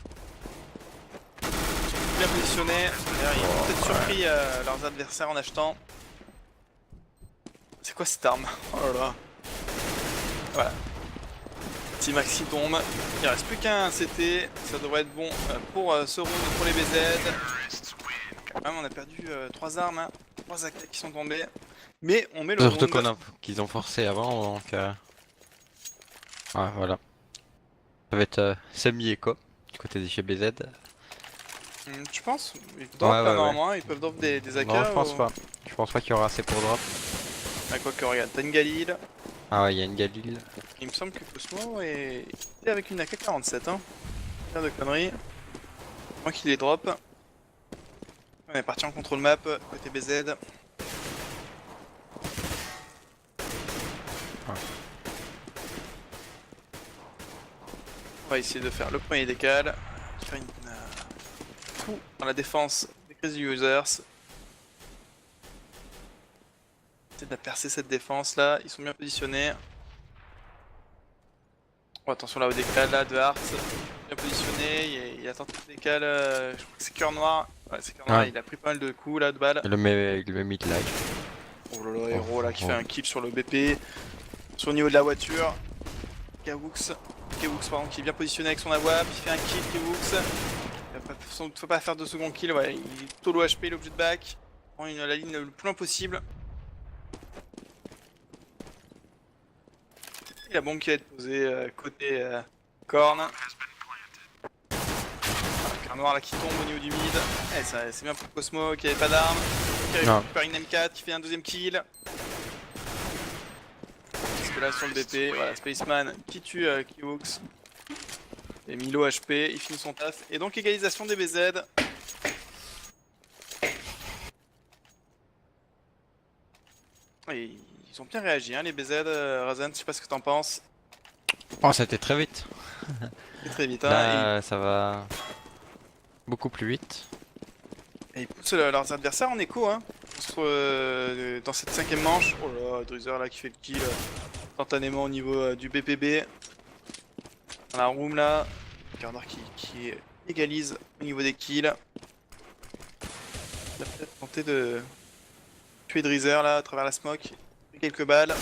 A: Bien positionné. D'ailleurs, ils ont peut-être surpris leurs adversaires en achetant. C'est quoi cette arme? Oh là là. Voilà. Petit Maxi tombe. Il reste plus qu'un CT. Ça devrait être bon pour ce round pour les BZ. Quand même, on a perdu 3 armes. Hein. 3 AK qui sont tombés. Mais on met le
B: Surtout
A: round.
B: qu'ils ont forcé avant, donc... Ouais, voilà. Ça va être semi-éco, du côté des GBZ.
A: Tu penses? Ils drop
B: Ouais,
A: là
B: ouais.
A: normalement, ils peuvent drop des AK
B: Non, je pense
A: ou...
B: pas. Je pense pas qu'il y aura assez pour drop.
A: Ah, quoi que regarde, t'as une Galil.
B: Ah ouais, il y a une Galil.
A: Il me semble que Cosmo est avec une AK-47 hein. Pas de conneries. Moi qui les drop. On est parti en contrôle map côté BZ. On va essayer de faire le premier décal. Faire une coup dans la défense des Crazy Users. Essayer de la percer cette défense là. Ils sont bien positionnés. Oh, attention là au décal là de Hearts. Bien positionné. Il a tenté le décal. Je crois que c'est cœur noir. Ouais, c'est cœur noir.
B: Ouais.
A: Il a pris pas mal de coups là de balles.
B: Il le met mid-life.
A: Oh là là, héros là qui fait un kill sur le BP. Sur le niveau de la voiture. Kawux pardon, qui est bien positionné avec son AWAP. Il fait un kill Kawux. Il ne faut pas faire de second kill. Ouais, il est plutôt low HP, il est obligé de back. Prend la ligne le plus loin possible. Et la bombe qui va être posée côté corne. Un noir là qui tombe au niveau du mid. Eh, c'est bien pour Cosmo qui avait pas d'arme. Qui récupère une M4, qui fait un deuxième kill. Parce que là sur le BP, voilà, Spaceman qui tue Kiwooks. Et Milo HP, il finit son taf. Et donc égalisation des BZ. Et ils ont bien réagi hein, les BZ, Razen, je sais pas ce que t'en penses.
B: Oh, ça a été très vite.
A: C'est très vite hein.
B: Là, ça va beaucoup plus vite.
A: Et ils poussent leurs adversaires en écho hein. Dans cette cinquième manche. Oh là, Drizer là qui fait le kill instantanément au niveau du BPB. Dans la room là. Gardner qui égalise au niveau des kills. Il va peut-être tenter de tuer Drizer là à travers la smoke. Il fait quelques balles.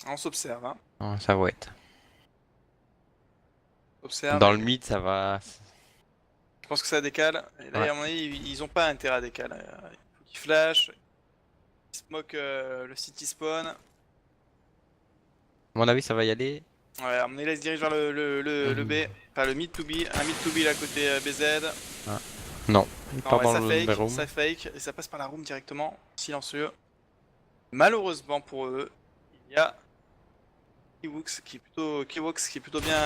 A: On s'observe hein.
B: Oh, ça va être.
A: Observe.
B: Dans le mid, ça va.
A: Je pense que ça décale. Et là,
B: Ouais.
A: à mon avis, ils ont pas intérêt à décaler. Il faut qu'ils flash. Ils smoke le city spawn.
B: À mon avis, ça va y aller.
A: Ouais, à mon avis, là, ils se dirigent vers le B. Enfin, le mid to B. Un mid to B là côté BZ.
B: Non,
A: Non,
B: pas
A: ouais,
B: dans
A: ça
B: le
A: fake,
B: room.
A: ça fake. Et ça passe par la room directement. Silencieux. Malheureusement pour eux, il y a Kiwooks qui est plutôt bien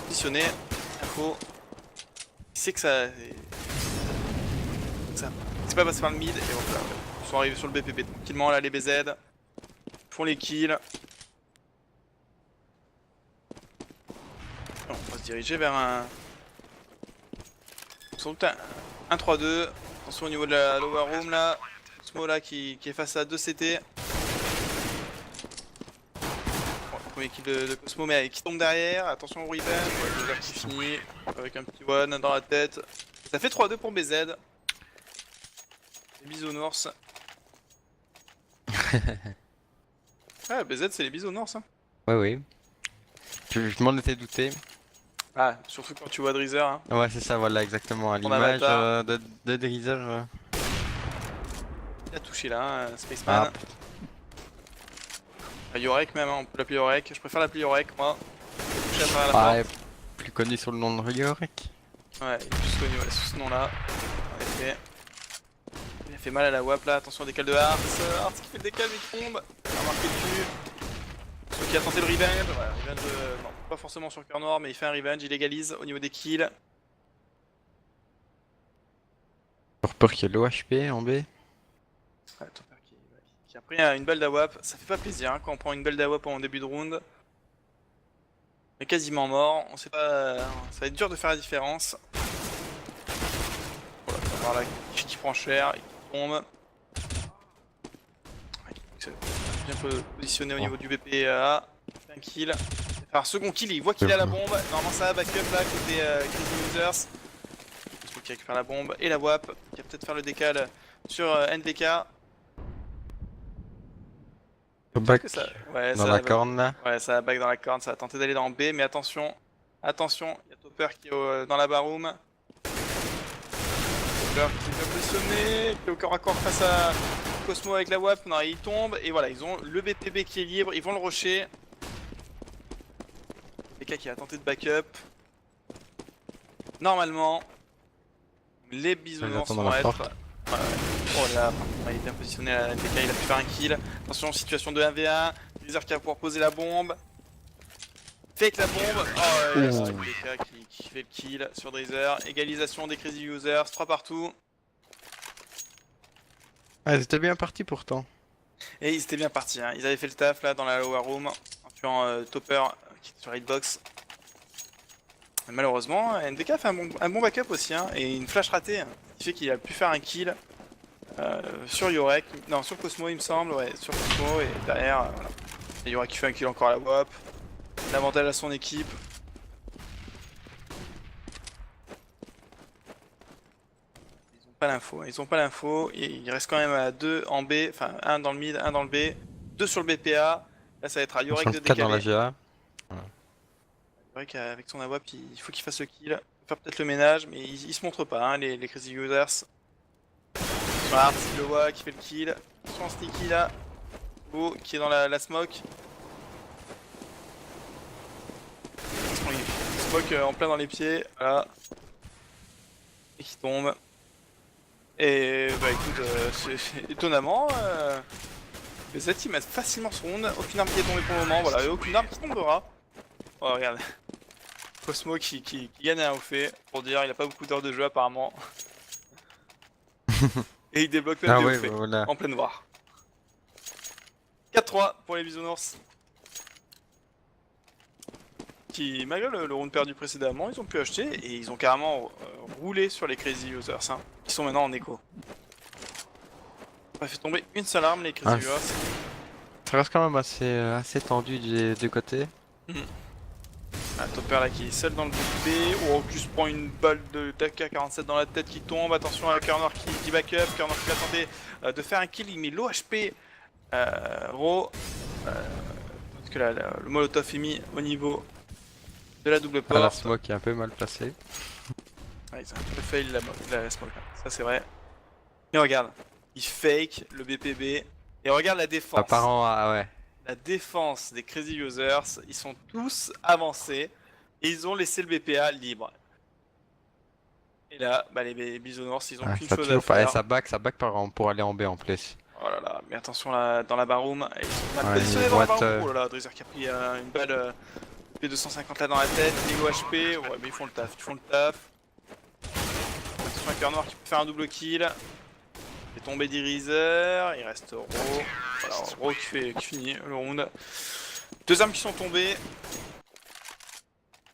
A: positionné. Info. Il sait que c'est pas passé par le mid et voilà. Ils sont arrivés sur le BPB tranquillement là les BZ. Font les kills. On va se diriger vers un. Sans doute un 3-2. Attention au niveau de la lower room là. Cosmo là qui est face à 2 CT. Bon, le premier kill de Cosmo mais qui tombe derrière. Attention au revenge. Ouais, le qui finit avec un petit one dans la tête. Ça fait 3-2 pour BZ. Les bisounours. Ah, BZ c'est les bisounours hein.
B: Ouais, oui. Je m'en étais douté.
A: Ah, surtout quand tu vois Drizer hein.
B: Ouais, c'est ça, voilà, exactement. À
A: Ton
B: l'image
A: avatar.
B: de Drizer.
A: Il a touché là, hein, Spaceman. Yorek même, hein, on peut l'appeler Yorek. Je préfère l'appeler Yorek moi. Touché à travers la
B: Ouais,
A: porte.
B: plus connu sous le nom de Ryorek.
A: Ouais, il est plus connu ouais, sous ce nom là. En effet. fait mal à la WAP là, attention au décal de Hearts. Hearts qui fait le décal mais qui tombe. Il a marqué dessus. Celui qui a tenté le revenge. Voilà, revenge non, pas forcément sur cœur noir, mais il fait un revenge, il égalise au niveau des kills.
B: Peur qu'il y ait l'OHP en B.
A: Ouais, Topper qui a pris une balle d'AWAP, ça fait pas plaisir hein, quand on prend une balle d'AWAP en début de round. On est quasiment mort, on sait pas. Ça va être dur de faire la différence. Voilà, on va voir là qui prend cher et qui tombe. Bien positionné au niveau du BPA. Un kill. Alors second kill, il voit qu'il a la bombe. Normalement ça va backup là côté Crazy Users. Qui récupère la bombe et la WAP. Qui va peut-être faire le décal sur NVK.
B: Back
A: Ouais,
B: dans la corne là.
A: Ouais, ça va back dans la corne, ça va tenter d'aller dans B, mais attention, attention, il y a Topper qui est dans la baroom. Topper qui est bien positionné, qui est au corps à corps face à Cosmo avec la WAP, non, il tombe, et voilà, ils ont le BPB qui est libre, ils vont le rusher. PK qui va tenter de backup. Normalement, les bisounours vont être... Oh là, il est bien positionné à la NTK, il a pu faire un kill. Attention, situation de 1v1. Freezer qui va pouvoir poser la bombe. Fake la bombe. Oh ouais, c'est NTK qui fait le kill sur Drizzer. Égalisation des Crazy Users, 3 partout.
B: Ah, c'était bien parti pourtant.
A: Et ils étaient bien partis, hein. Ils avaient fait le taf là dans la lower room en tuant Topper qui était sur hitbox. Malheureusement, NDK fait un bon backup aussi, hein, et une flash ratée, hein, qui fait qu'il a pu faire un kill sur Yorek, non sur Cosmo il me semble, ouais, sur Cosmo, et derrière, voilà. Et Yorek qui fait un kill encore à la WAP, l'avantage à son équipe. Ils ont pas l'info, il reste quand même à 2 en B, enfin 1 dans le mid, 1 dans le B, 2 sur le BPA, là ça va être à Yorek de décaler.
B: Dans la GA.
A: Avec son AWAP, il faut qu'il fasse le kill. Il va faire peut-être le ménage, mais il se montre pas, hein, les Crazy Users. Sur Hearts, il le voit, qui fait le kill. Sur Sneaky là, Beau qui est dans la smoke. Il smoke en plein dans les pieds, voilà. Et qui tombe. Et bah écoute, étonnamment, les ils mettent facilement son round. Aucune arme qui est tombée pour le moment, voilà, et aucune arme qui tombera. Oh regarde. Cosmo qui gagne un fait pour dire il a pas beaucoup d'heures de jeu apparemment. Et il débloque même des fait en pleine noire. 4-3 pour les bisounours. Qui, malgré le round perdu précédemment, ils ont pu acheter et ils ont carrément roulé sur les Crazy Users, hein, qui sont maintenant en écho. On a fait tomber une seule arme les Crazy Users.
B: Ça reste quand même assez tendu des deux côtés.
A: Ah, Topper là qui est seul dans le BB, ou en plus prend une balle de d'AK-47 dans la tête qui tombe, attention à la Kernor qui backup, Kernor qui va tenter de faire un kill, il met l'OHP Raw, parce que là, le molotov est mis au niveau de la double porte.
B: La smoke est un peu mal placée.
A: Ouais, ils ont un peu fail la smoke, ça c'est vrai. Mais regarde, il fake le BPB, et regarde la défense.
B: Apparemment, ah ouais.
A: La défense des Crazy Users, ils sont tous avancés et ils ont laissé le BPA libre. Et là, bah, les bisounours, ils ont qu'une chose à faire.
B: Ça back par exemple pour aller en B en plus.
A: Oh là là, mais attention là, dans la baroom, ils sont mal positionnés dans la baroom. Oh là là, Drizzer qui a pris une balle P250 là dans la tête, les OHP, ouais mais ils font le taf, Attention à Cœur Noir qui peut faire un double kill. Il est tombé d'Iriser, il reste Raw. Voilà, Raw qui finit le round. Deux armes qui sont tombées.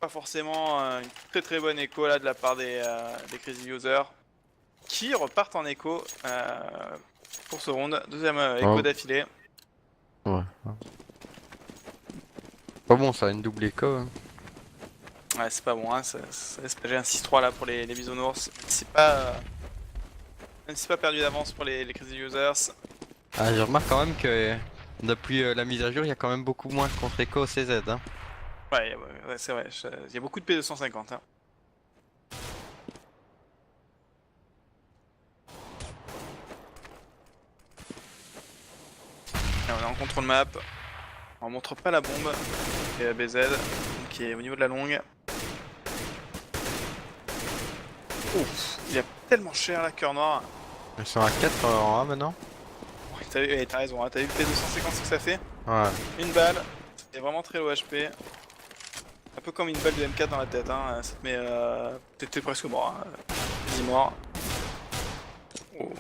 A: Pas forcément une très bonne écho là de la part des Crazy Users. Qui repartent en écho pour ce round. Deuxième écho d'affilée.
B: Ouais. Pas bon ça, une double écho. Hein.
A: Ouais, c'est pas bon, hein. Ça laisse pager un 6-3 là pour les bisounours. C'est pas. Même si c'est pas perdu d'avance pour les Crazy Users.
B: Ah, je remarque quand même que depuis la mise à jour, il y a quand même beaucoup moins de contre-écho au CZ. Hein.
A: Ouais, c'est vrai, il y a beaucoup de P250. Hein. Et on est en contrôle map. On montre pas la bombe. Et BZ qui est au niveau de la longue. Ouf, il est tellement cher la Cœur Noir.
B: Ils sont à 4 en A maintenant?
A: Ouais, t'as raison, hein. T'as vu le P250 ce que ça fait?
B: Ouais.
A: Une balle, c'est vraiment très low HP. Un peu comme une balle de M4 dans la tête, hein. Ça te met. T'es presque mort, hein. Quasi mort. Oh.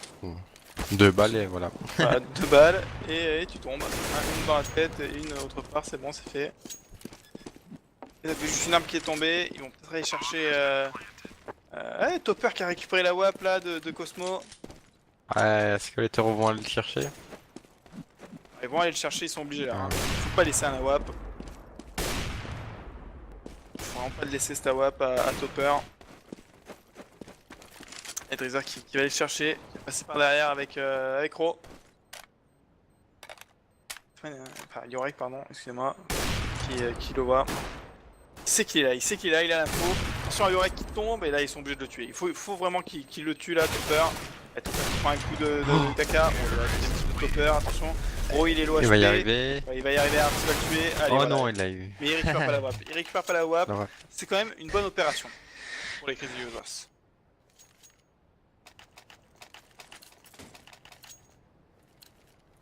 B: 2 balles et voilà.
A: Voilà, deux balles et tu tombes. Une dans la tête et une autre part, c'est bon, c'est fait. Et t'as juste une arme qui est tombée, ils vont peut-être aller chercher. Ouais, Topper qui a récupéré la WAP là de Cosmo.
B: Ouais, est-ce que les taureaux vont aller le chercher?
A: Ils vont aller le chercher, ils sont obligés là, hein.
B: Ouais.
A: Faut pas laisser un AWAP. Faut vraiment pas le laisser cet AWAP à Topper. Et Drizzer qui va aller le chercher, qui va passer par derrière avec Ro. Enfin, Yorek, pardon, excusez-moi, qui le voit. Il sait qu'il est là, il sait qu'il est là, il a l'info. Attention à Yorek qui tombe, et là ils sont obligés de le tuer. Il faut vraiment qu'il le tue là, Topper. Et Topper qui prend un coup de caca. Bon, là, deuxième type de Topper, attention. Ro, il est low HP.
B: Il va y arriver.
A: Ouais, il va y arriver, Arts va le tuer. Allez,
B: Oh
A: voilà.
B: non, il l'a eu.
A: Mais il récupère pas la WAP. Il récupère pas la WAP.
B: Ouais.
A: C'est quand même une bonne opération pour les Crazy Users.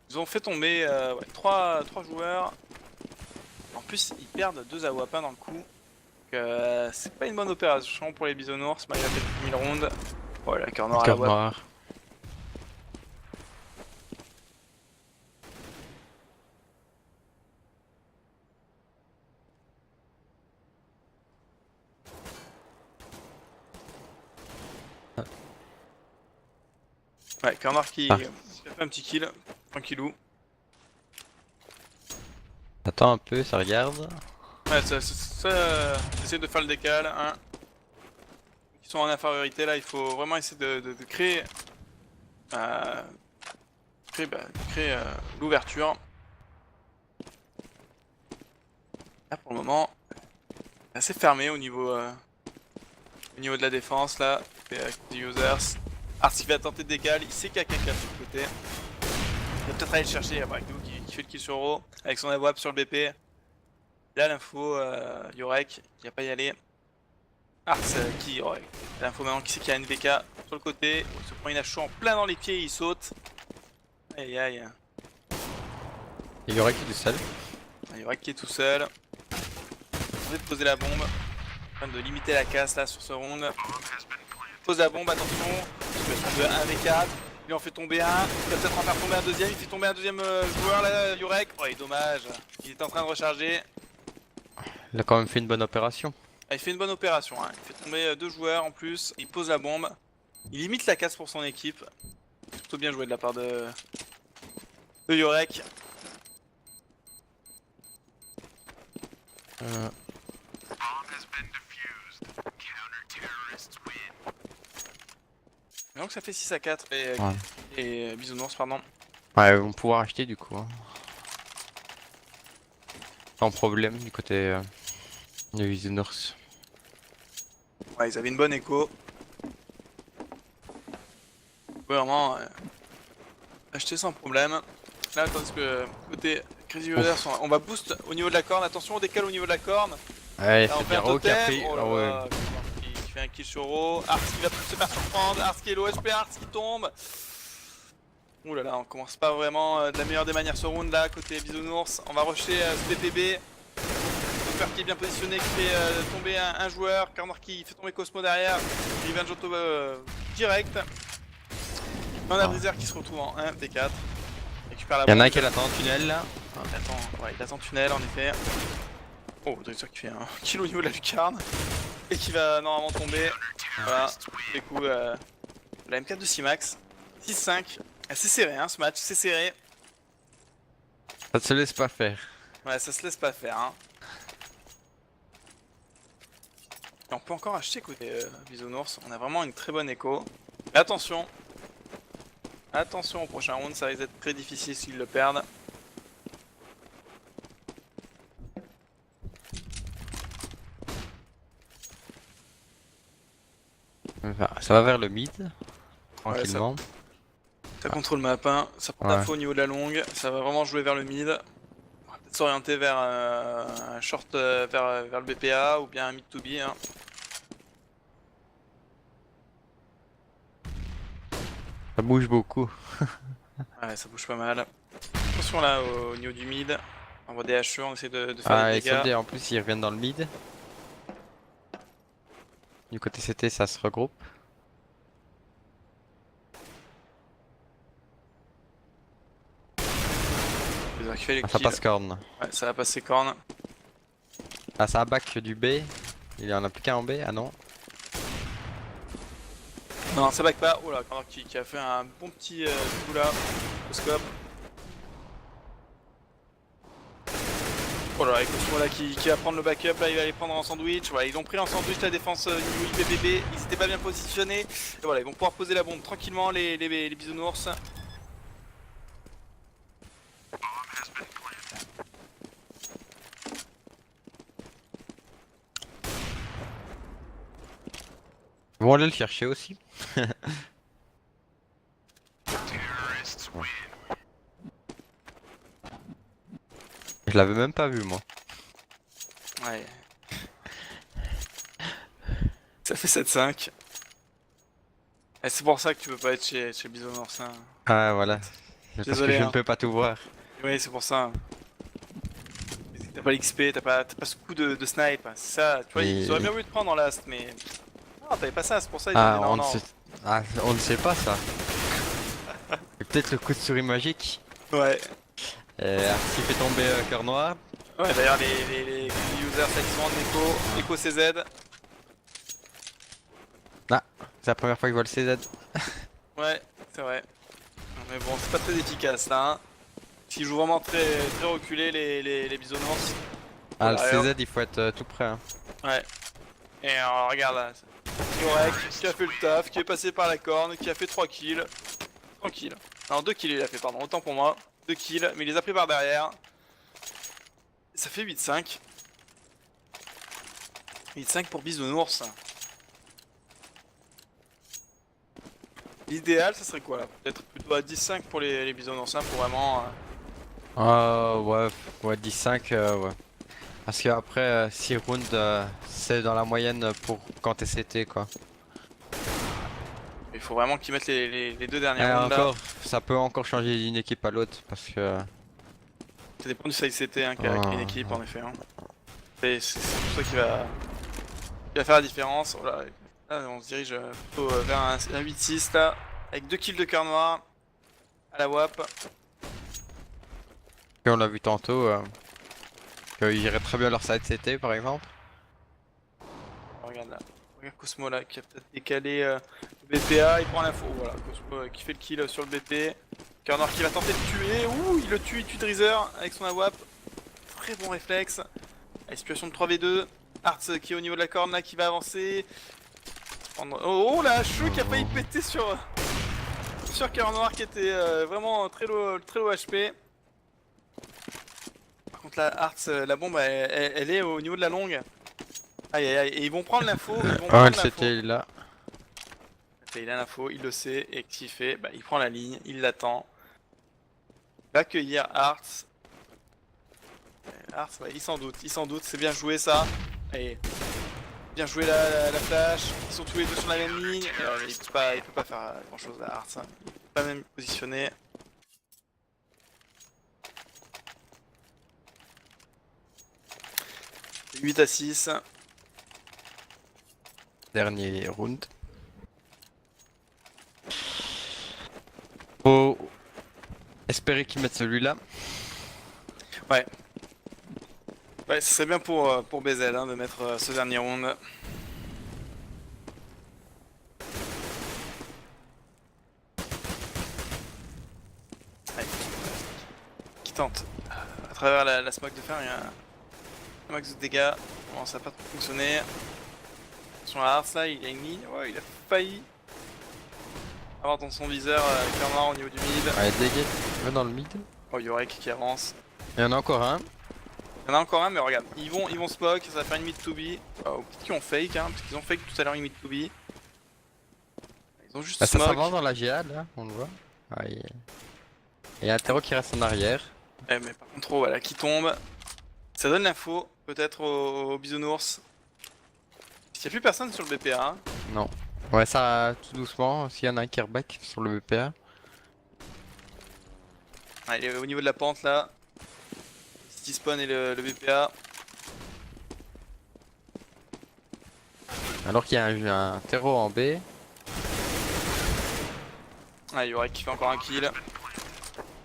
A: Ils ont fait tomber 3 joueurs. En plus, ils perdent 2 AWP dans le coup. Donc, c'est pas une bonne opération pour les Bisounours, malgré fait 1000 rounds. Voilà, cœur noir à la
B: Cœur
A: WAP.
B: noir.
A: Ouais, cœur noir qui
B: Ah.
A: a fait un petit kill, tranquillou.
B: Attends un peu, ça regarde.
A: Ouais, essayer de faire le décal, hein. Ils sont en infériorité là, il faut vraiment essayer de créer, l'ouverture. Là pour le moment, c'est assez fermé au niveau de la défense là, des users. Ars qui va tenter de décal, il sait qu'il y a quelqu'un sur le côté. Il va peut-être aller le chercher, il y a Brakdou qui fait le kill sur Ro avec son AWAP sur le BP. Là l'info, Yorek qui va pas y aller. Ars qui aurait l'info maintenant qui sait qu'il y a une VK sur le côté. Il se prend une hache en plein dans les pieds, il saute. Aïe aïe.
B: Il y aurait qui est tout seul.
A: Yorek qui est tout seul. On va poser la bombe. En train de limiter la casse là sur ce round. Pose la bombe, attention. Il va tomber un V4. Il en fait tomber un. Il va peut-être en faire tomber un deuxième. Il fait tomber un deuxième joueur là, Yorek. Oh, et dommage. Il est en train de recharger.
B: Il a quand même fait une bonne opération.
A: Ah, il fait une bonne opération, hein. Il fait tomber 2 joueurs en plus. Il pose la bombe. Il limite la casse pour son équipe. Plutôt bien joué de la part de Yorek. Donc ça fait 6 à 4 et Bisounours, pardon.
B: Ouais, ils vont pouvoir acheter du coup. Hein. Sans problème du côté de Bisounours.
A: Ouais, ils avaient une bonne écho. Vraiment acheter sans problème. Là, tandis que côté Crazy Users, on va boost au niveau de la corne. Attention, on décale au niveau de la corne.
B: Ouais,
A: Là, on
B: c'est
A: fait un
B: bien Ro qui a
A: totem.
B: pris.
A: Oh là
B: Ah ouais.
A: là, qui fait un kill sur Ro. Ars qui va se faire surprendre. Ars qui est low HP, Ars qui tombe. Ouh là là, on commence pas vraiment de la meilleure des manières ce round là, côté Bisounours. On va rusher ce BPB. Topper qui est bien positionné, qui fait tomber un joueur. Corner qui fait tomber Cosmo derrière. Ivan Joto direct. On a Breezer qui se retrouve en 1 T4. Récupère la
B: Il y en a un
A: bombe.
B: qui attend en tunnel là.
A: Il attend tunnel en effet. Oh, Breezer qui fait un kill au niveau de la lucarne. Et qui va normalement tomber. Voilà. Du coup, la M4 de Simax. 6-5. C'est serré hein, ce match, c'est serré.
B: Ça ne se laisse pas faire.
A: Ouais, ça se laisse pas faire. Hein. Et on peut encore acheter côté Bisounours. On a vraiment une très bonne écho. Mais attention. Attention au prochain round, ça risque d'être très difficile s'ils le perdent.
B: Enfin, ça va vers le mid. Tranquillement.
A: Ça contrôle map 1, ça prend
B: Ouais.
A: l'info au niveau de la longue, ça va vraiment jouer vers le mid. On va peut-être s'orienter vers un short vers le BPA ou bien un mid to B. Hein.
B: Ça bouge beaucoup.
A: Ouais, ça bouge pas mal. Attention là au niveau du mid. On voit des HE, on essaie de faire
B: Ah,
A: des
B: les
A: dégâts.
B: soldats en plus ils reviennent dans le mid. Du côté CT ça se regroupe.
A: Ils ont fait le
B: Ah, ça
A: kill.
B: passe corne.
A: Ouais, ça va passer corne.
B: Ah, ça a back du B. Il y en a plus qu'un en B. Ah non.
A: Non, ça back pas. Oh là, Connor qui a fait un bon petit coup là. Au scope. Oh là, Cosmo là qui va prendre le backup, là il va aller prendre en sandwich. Voilà, ils ont pris en sandwich la défense niveau IPPB, ils étaient pas bien positionnés. Et voilà, ils vont pouvoir poser la bombe tranquillement les bisounours.
B: Ils vont aller le chercher aussi. Je l'avais même pas vu moi.
A: Ouais. Ça fait 7-5. Et c'est pour ça que tu peux pas être chez Bisounours. Hein.
B: Ah voilà. Parce que
A: Désolé.
B: je ne
A: Hein.
B: peux pas tout voir.
A: Oui, c'est pour ça. T'as pas l'XP, t'as pas ce coup de snipe. C'est ça, tu vois, ils auraient
B: Et...
A: bien voulu te prendre en last, mais. Non, t'avais pas ça, c'est pour ça ils ont
B: Ah,
A: dit non,
B: on ne
A: non.
B: sait... ah, on ne sait pas ça. C'est peut-être le coup de souris magique.
A: Ouais.
B: Arti fait tomber cœur noir.
A: Ouais, d'ailleurs, les users ça qui sont en Echo CZ.
B: Ah, c'est la première fois que je vois le CZ.
A: Ouais, c'est vrai. Mais bon, c'est pas très efficace là. Hein. S'ils jouent vraiment très reculés, les bisounours.
B: Ah, le
A: Voilà,
B: CZ il faut être tout près. Hein.
A: ouais. Et regarde là. Yorek qui a fait le taf, qui est passé par la corne, qui a fait 3 kills. Tranquille. Non, 2 kills il a fait, pardon, autant pour moi. 2 kills, mais il les a pris par derrière. Ça fait 8-5. 8-5 pour bisounours. L'idéal, ça serait quoi là? Peut-être plutôt à 10-5 pour les bisounours, hein, pour vraiment.
B: Ouais, ouais, 10-5, ouais. Parce qu'après, 6 rounds, c'est dans la moyenne pour quand t'es CT quoi.
A: Il faut vraiment qu'ils mettent les deux
B: Et
A: dernières rounds là.
B: encore, ça peut encore changer d'une équipe à l'autre parce que...
A: Ça dépend du size CT hein, qu'a une équipe en effet. Hein. C'est pour ça qu'il va faire la différence. Oh là, là, on se dirige plutôt vers un 8-6 là. Avec 2 kills de cœur noir. À la WAP.
B: Et on l'a vu tantôt, qu'ils géraient très bien leur side CT par exemple.
A: Regarde là. Regarde Cosmo là qui a peut-être décalé le BPA. Il prend l'info. Voilà, Cosmo qui fait le kill sur le BP. Cœur noir qui va tenter de tuer. Ouh, il le tue, il tue Drizzer avec son AWAP. Très bon réflexe. La situation de 3v2. Arts qui est au niveau de la corne là qui va avancer. Oh la HE qui a failli péter sur Cœur Noir qui était vraiment très low HP. Par contre la Arts, la bombe elle est au niveau de la longue. Aïe aïe aïe, et ils vont prendre l'info.
B: Ah, le CT il est là.
A: Il a l'info, il le sait, et qu'est-ce qu'il fait? Bah il prend la ligne, il l'attend. Il va accueillir Arts. Arts, ouais, il s'en doute, c'est bien joué ça. Allez. Bien joué la flash, ils sont tous les deux sur la même ligne. Il peut pas faire grand chose à Arts, hein. Il peut pas même positionner. C'est 8-6.
B: Dernier round. Faut espérer qu'ils mettent celui-là.
A: Ouais. Ouais, ce serait bien pour BZ hein, de mettre ce dernier round. Ouais. Qui tente à travers la smoke de fer, il y a un max de dégâts. Bon, ça n'a pas trop fonctionné. Attention à Ars là, il a une ligne. Ouais, il a failli avoir dans son viseur Cœur Noir au niveau du mid.
B: Allez, dégage, va dans le mid.
A: Oh, Yorek qui avance.
B: Il y en a encore un.
A: Il y en a encore un, mais regarde, ils vont smoke, ça va faire une mid to be. Oh, peut-être qu'ils ont fake, hein, parce qu'ils ont fake tout à l'heure une mid to be. Ils ont juste
B: Bah, ça
A: smoke.
B: s'avance dans la GA là, on le voit. Ah, il y a un terreau qui reste en arrière.
A: Ouais, mais par contre, voilà, qui tombe. Ça donne l'info, peut-être aux bisounours. Il n'y a plus personne sur le BPA. Hein.
B: Non. Ouais, ça, tout doucement, s'il y en a un qui reback sur le BPA.
A: Allez, au niveau de la pente là, City Spawn et le BPA.
B: Alors qu'il y a un terreau en B.
A: Ah, Yorek qui fait encore un kill.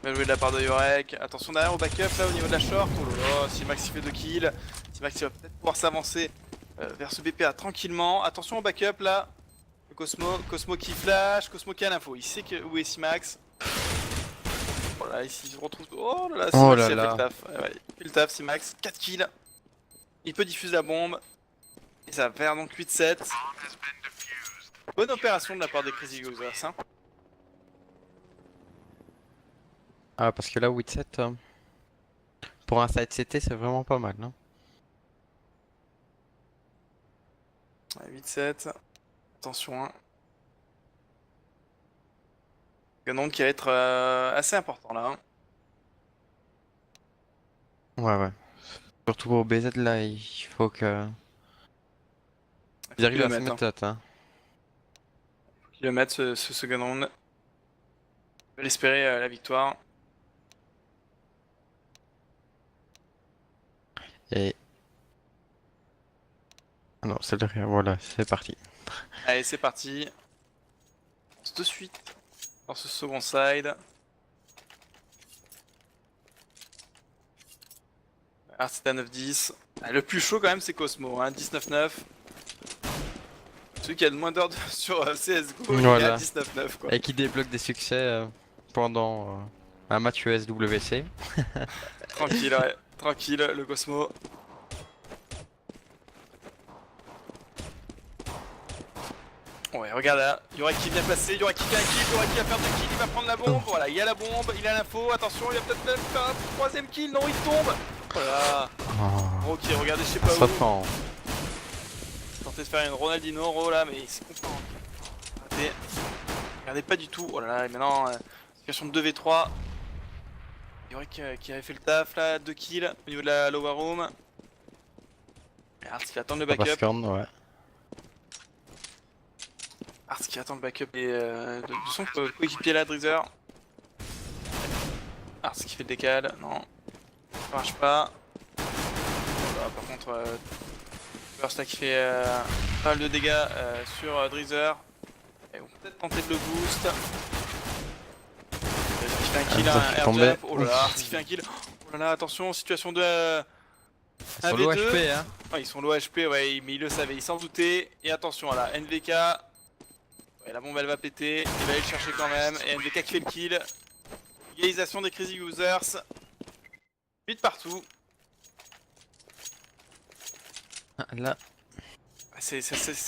A: Bien joué de la part de Yorek. Attention derrière au backup là au niveau de la short. Oh là là, Simax il fait 2 kills. Simax il va peut-être pouvoir s'avancer vers ce BPA tranquillement. Attention au backup là. Le Cosmo qui flash, Cosmo qui a l'info. Il sait où est Simax. Oh là, ici il se retrouve. Oh là là,
B: Oh
A: Simax
B: là
A: il a fait le
B: là.
A: taf. Ouais, il fait le taf, Simax. 4 kills. Il peut diffuser la bombe. Et ça va faire donc 8-7. Bonne opération de la part des Crazy Users. Hein.
B: Ah, parce que là, 8-7, pour un side CT, c'est vraiment pas mal, non?
A: Ouais, 8-7. Attention. Hein. Canon qui va être assez important là. Hein.
B: Ouais, ouais. Surtout pour BZ, là, il faut que...
A: Il
B: Ils
A: faut qu'il
B: arrivent
A: le
B: à se
A: mette. Hein.
B: mettre tête, hein.
A: Qu'il le mette ce Canon. On peut l'espérer la victoire.
B: Et... Ah non, c'est derrière, voilà, c'est parti.
A: Allez, c'est parti. On lance de suite dans ce second side. Ah, c'est à 9-10. Ah, le plus chaud quand même c'est Cosmo, hein, 19-9. Celui qui a le moins d'heures sur CSGO, il est à
B: Voilà.
A: 19-9 quoi.
B: Et qui débloque des succès pendant un match ESWC.
A: Tranquille, ouais. Tranquille, le Cosmo. Ouais, regarde là, Yorek qui vient passer, Yorek qui fait un kill, Yorek qui va faire 2 kills, il va prendre la bombe, voilà, il y a la bombe, il a l'info, attention, il va peut-être même faire un troisième kill, non, il tombe. Voilà,
B: Oh,
A: ok, regardez, je sais pas
B: ça
A: où,
B: prend.
A: tenté de faire une Ronaldinho là, mais c'est content. Regardez, regardez pas du tout, oh là là, et maintenant, situation de 2v3. Yorek qui avait fait le taf là, 2 kills au niveau de la lower room. Ars qui attend le
B: Ça passe
A: backup,
B: corne, ouais.
A: Ars qui attend le backup et de son coéquipier là, Drizzer. Ars qui fait le décal, non, ça marche pas. Voilà, par contre, Burst là qui fait pas mal de dégâts sur Drizzer. Et on peut peut-être tenter de le boost. Drizzer qui fait un kill,
B: Hamza
A: un
B: qui est
A: air
B: tombé.
A: jump. Oh là là, Ars qui fait un kill. Oh là là, attention, situation de
B: Sur l'eau
A: 1v2.
B: HP, hein.
A: Ah, ils sont low HP, ouais, mais il le savait, il s'en doutait. Et attention, là, NVK. Ouais, la bombe elle va péter. Il va aller le chercher quand même. Et NVK qui fait le kill. Égalisation des Crazy Users. 8 partout.
B: Ah, là.
A: C'est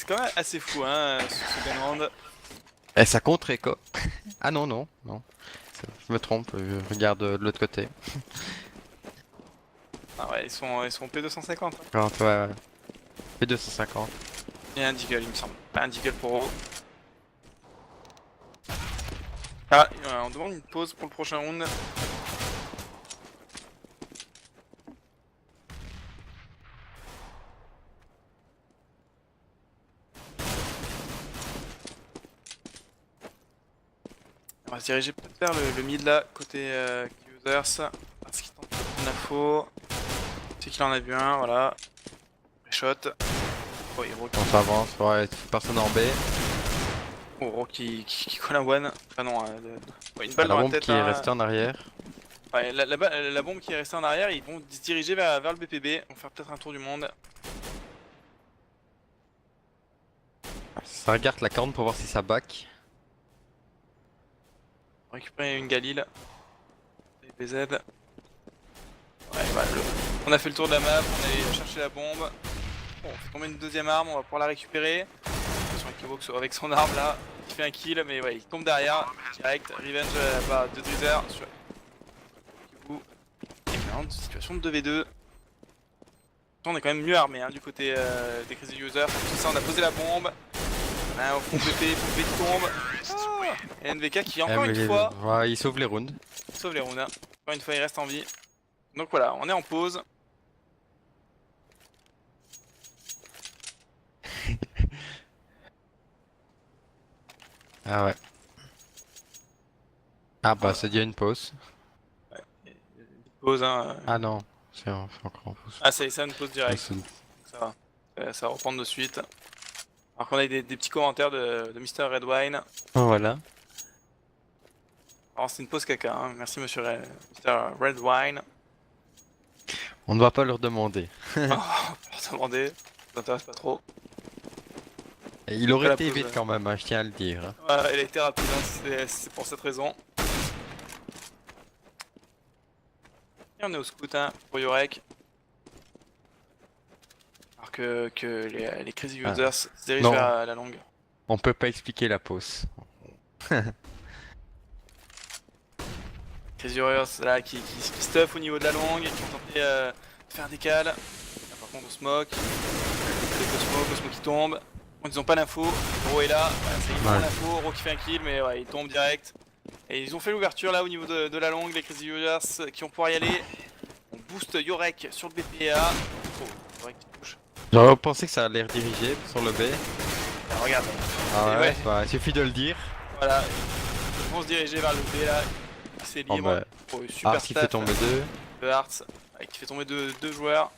A: quand même assez fou, hein, ce gun round.
B: Et ça compte Echo. Ah non, non, non. Je me trompe, je regarde de l'autre côté.
A: Ah ouais, ils sont P250. Hein.
B: Quand, ouais, ouais. P250.
A: Et un Deagle, il me semble. Pas un Deagle pour eux. Ah, on demande une pause pour le prochain round. On va se diriger peut-être vers le mid là, côté users. Parce qu'il tente de prendre l'info. C'est qu'il en a vu un, voilà. Shot. Oh, Hero
B: On s'avance, ouais, personne en B.
A: qui colle un one. Ah non, ouais, une
B: Ah,
A: balle
B: la
A: dans la
B: bombe
A: tête.
B: qui est
A: Hein.
B: restée en arrière.
A: Ouais, la bombe qui est restée en arrière, ils vont se diriger vers le BPB. On va faire peut-être un tour du monde.
B: Ça regarde la corne pour voir si ça back.
A: Récupérer une Galil. BZ. Ouais, bah, on a fait le tour de la map, on est allé chercher la bombe. Bon, on fait tomber une deuxième arme, on va pouvoir la récupérer. Attention avec Kevok avec son arme là, il fait un kill, mais ouais, il tombe derrière, direct, revenge de Drizzer sur Kibu. Et maintenant, situation de 2v2. On est quand même mieux armé hein, du côté des Crazy Users. Tout ça, on a posé la bombe. Hein, au fond PP, qui tombe. Ah et NVK qui encore une fois
B: Ouais, il sauve les rounds.
A: sauve les rounds. Hein. Encore une fois, il reste en vie. Donc voilà, on est en pause.
B: Ah ouais. Ah bah
A: Voilà.
B: c'est déjà une pause.
A: Et- Pause, hein.
B: Ah non, c'est encore en pause.
A: Ah, ça une pause
B: Ouais,
A: directe. Ça va. Ça va reprendre de suite. Alors qu'on a des petits commentaires de Mr. Redwine.
B: Voilà.
A: Alors c'est une pause caca, hein. Merci monsieur Mr. Redwine.
B: On ne va pas leur demander.
A: Pour te demander, ça t'intéresse pas trop.
B: Et il aurait
A: La
B: été
A: pause,
B: vite quand même, hein, je tiens à le dire, hein.
A: voilà, elle a été rapide, hein, c'est pour cette raison. Et on est au scout, hein, pour Yorek. Alors que les Crazy
B: Ah,
A: Users se dirigent
B: non,
A: vers la longue.
B: on peut pas expliquer la pause.
A: Crazy Warriors là qui stuff au niveau de la longue, qui vont tenter de faire des cales. Là, par contre on smoke, le Cosmo qui tombe. Ils ont pas l'info, Ro est là, voilà, ça, ils ont
B: Ouais.
A: l'info, Ro qui fait un kill mais ouais, il tombe direct. Et ils ont fait l'ouverture là au niveau de la longue, les Crazy Warriors qui vont pouvoir y aller. On booste Yorek sur le BPA. Oh, Yorek qui touche.
B: J'aurais pensé que ça allait rediriger sur le B.
A: Alors, regarde,
B: Ah
A: Et
B: ouais,
A: ouais.
B: bah il suffit de le dire.
A: voilà, ils vont se diriger vers le B là. C'est
B: Oh
A: libre.
B: bah,
A: Oh, super
B: Ars qui fait
A: staff
B: tomber deux.
A: de Hearts qui fait tomber deux joueurs.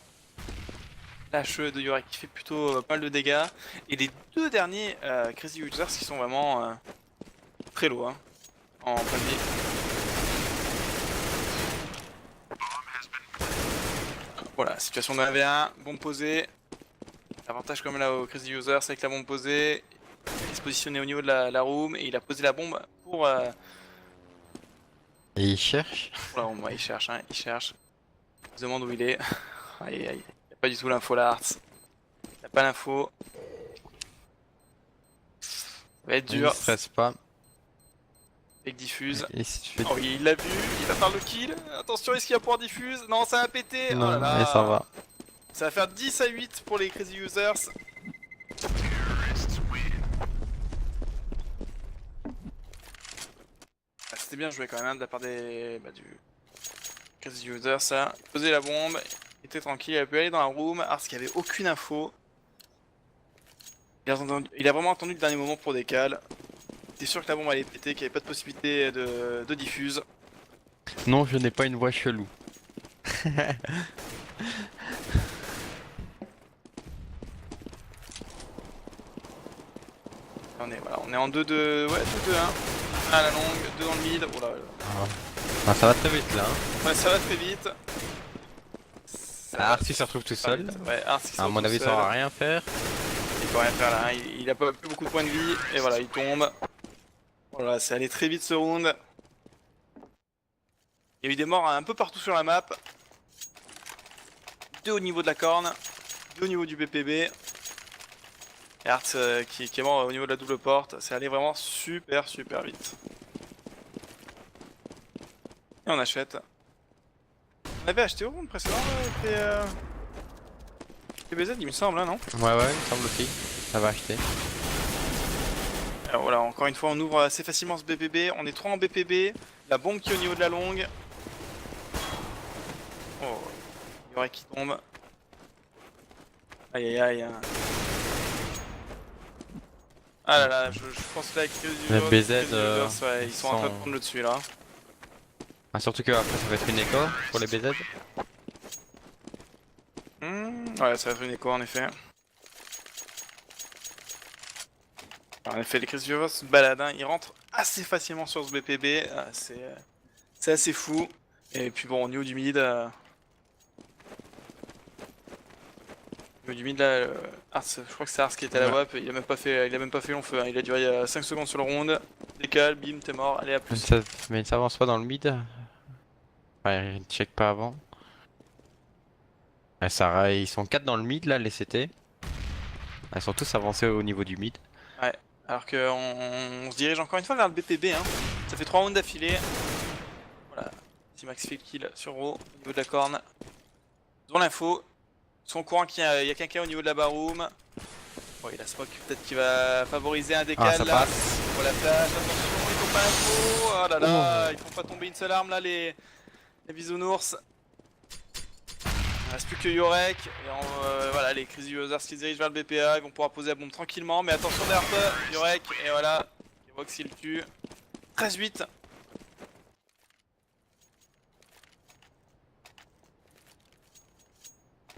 A: L'HE de Yorek qui fait plutôt pas mal de dégâts. Et les deux derniers Crazy Users qui sont vraiment très low hein, en point de vie. Voilà, situation de 1v1, bombe posée. Avantage quand même là aux Crazy Users avec la bombe posée. Il se positionnait au niveau de la room et il a posé la bombe pour
B: Et il cherche.
A: la room. Ouais, il cherche, hein, il cherche. Il se demande où il est. Aïe aïe, il a pas du tout l'info là, Hearts. Il a pas l'info. Ça va être
B: Il
A: dur.
B: stresse pas.
A: Avec diffuse.
B: Il se fait...
A: Oh, il l'a vu, il va faire le kill. Attention, est-ce qu'il va pouvoir diffuse? Non, ça va péter. Oh là
B: Non,
A: là.
B: et ça va.
A: Ça va faire 10 à 8 pour les Crazy Users. Ah, c'était bien joué quand même hein, de la part du Crazy Users ça. Il posait la bombe, il était tranquille, il a pu aller dans la room. Ars qui avait aucune info. Il a vraiment attendu le dernier moment pour décal. T'es sûr que la bombe allait péter, qu'il n'y avait pas de possibilité de diffuse.
B: Non, je n'ai pas une voix chelou.
A: On est en 2-2, ouais 2-2-1. Un à la longue, 2 dans le mid. Oh là là.
B: Ah. Ah, ça va très vite là, hein.
A: Ouais, ça va très vite. Ça
B: Ah,
A: va
B: Ars il se retrouve tout
A: très
B: seul.
A: vite. Ouais, Ars qui se
B: À mon
A: retrouve
B: avis, ça
A: seul.
B: va rien faire.
A: Il peut rien faire là, hein. Il a pas plus beaucoup de points de vie. Et voilà, il tombe. Voilà, c'est allé très vite ce round. Il y a eu des morts un peu partout sur la map. 2 au niveau de la corne, 2 au niveau du BPB. Et Art qui est mort au niveau de la double porte. C'est allé vraiment super vite. Et on achète. On avait acheté au round précédent les BZ il me semble là non?
B: Ouais, ouais, il me semble aussi. Ça va acheter.
A: Alors voilà, encore une fois on ouvre assez facilement ce BPB. On est 3 en BPB. La bombe qui est au niveau de la longue. Oh, il y aurait qui tombe. Aïe aïe aïe. Hein. Ah là là, je pense que là avec
B: Le BZ,
A: ouais, ils sont en train de
B: sont-
A: prendre le dessus là.
B: Ah, surtout que après ça va être une écho pour les BZ.
A: Ouais, ça va être une écho en effet. Alors, en effet, les Chris Vivos se baladent, hein. Ils rentrent assez facilement sur ce BPB, c'est assez fou. Et puis bon, au niveau du mid, là, Ars, je crois que c'est Ars qui était à la
B: Ouais.
A: WAP, il a même pas fait long feu, hein. Il a duré 5 secondes sur le round, décale, bim, t'es mort, allez à plus.
B: Mais ça avance pas dans le mid. Ouais, il check pas avant. Ouais, ils sont 4 dans le mid là, les CT. Ils sont tous avancés au niveau du mid.
A: Ouais, alors qu'on se dirige encore une fois vers le BPB, hein. Ça fait 3 rounds d'affilée. Voilà, T-Max fait le kill sur Ro, au niveau de la corne. Ils ont l'info, ils sont au courant qu'il y a quelqu'un au niveau de la baroom. Bon, il a smoke peut-être qu'il va favoriser un décal
B: Ah, ça
A: là.
B: passe.
A: Pour la flash, attention, ils font pas l'info. Oh là là, ils font pas tomber une seule arme là, les bisounours. Il reste plus que Yorek. Et voilà, les Crazy Users qui se dirigent vers le BPA. Ils vont pouvoir poser la bombe tranquillement. Mais attention derrière toi, Yorek. Et voilà, Kevox il le tue. 13-8.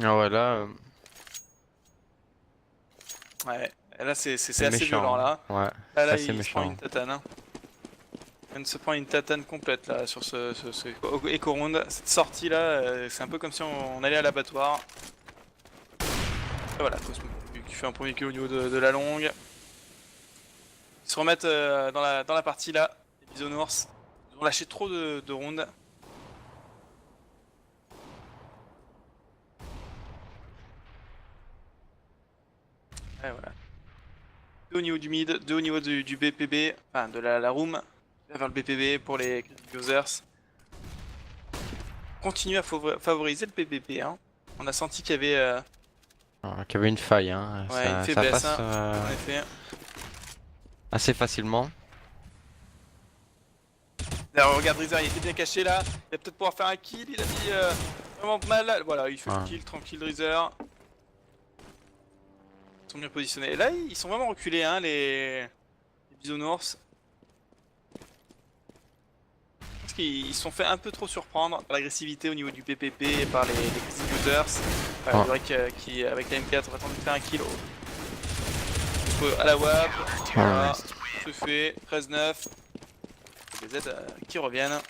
B: Ah ouais, là,
A: Ouais, et là c'est
B: c'est
A: assez
B: méchant.
A: violent là.
B: Ouais,
A: Là,
B: c'est
A: là
B: assez
A: il se prend
B: méchant.
A: une tatane. Hein. Il vient de se prendre une tatane complète là sur ce Echo Round. Cette sortie là, c'est un peu comme si on allait à l'abattoir. Et voilà, Cosmo qui fait un premier kill au niveau de la longue. Ils se remettent dans la partie là, les bisounours. Ils ont lâché trop de rounds. Ouais, voilà. Deux au niveau du mid, deux au niveau du BPB, enfin de la room, vers le BPB pour les users. Continue à favoriser le PPP. Hein. On a senti qu'il y avait
B: Qu'il y avait une faille, hein.
A: ouais, une
B: Ça
A: faiblesse,
B: passe
A: hein, en effet.
B: assez facilement.
A: D'ailleurs, regarde Rizzer, il était bien caché là. Il va peut-être pouvoir faire un kill. Il a mis vraiment mal. Voilà, il fait le kill, tranquille Rizzer. Ils sont bien positionnés. Et là, ils sont vraiment reculés, hein, les bisounours. Parce qu'ils se sont fait un peu trop surprendre par l'agressivité au niveau du PPP et par les crazy users. Yorick qui, avec la M4, va tenter de faire un kill à la WAP. Voilà, se fait 13-9. Les Z qui reviennent.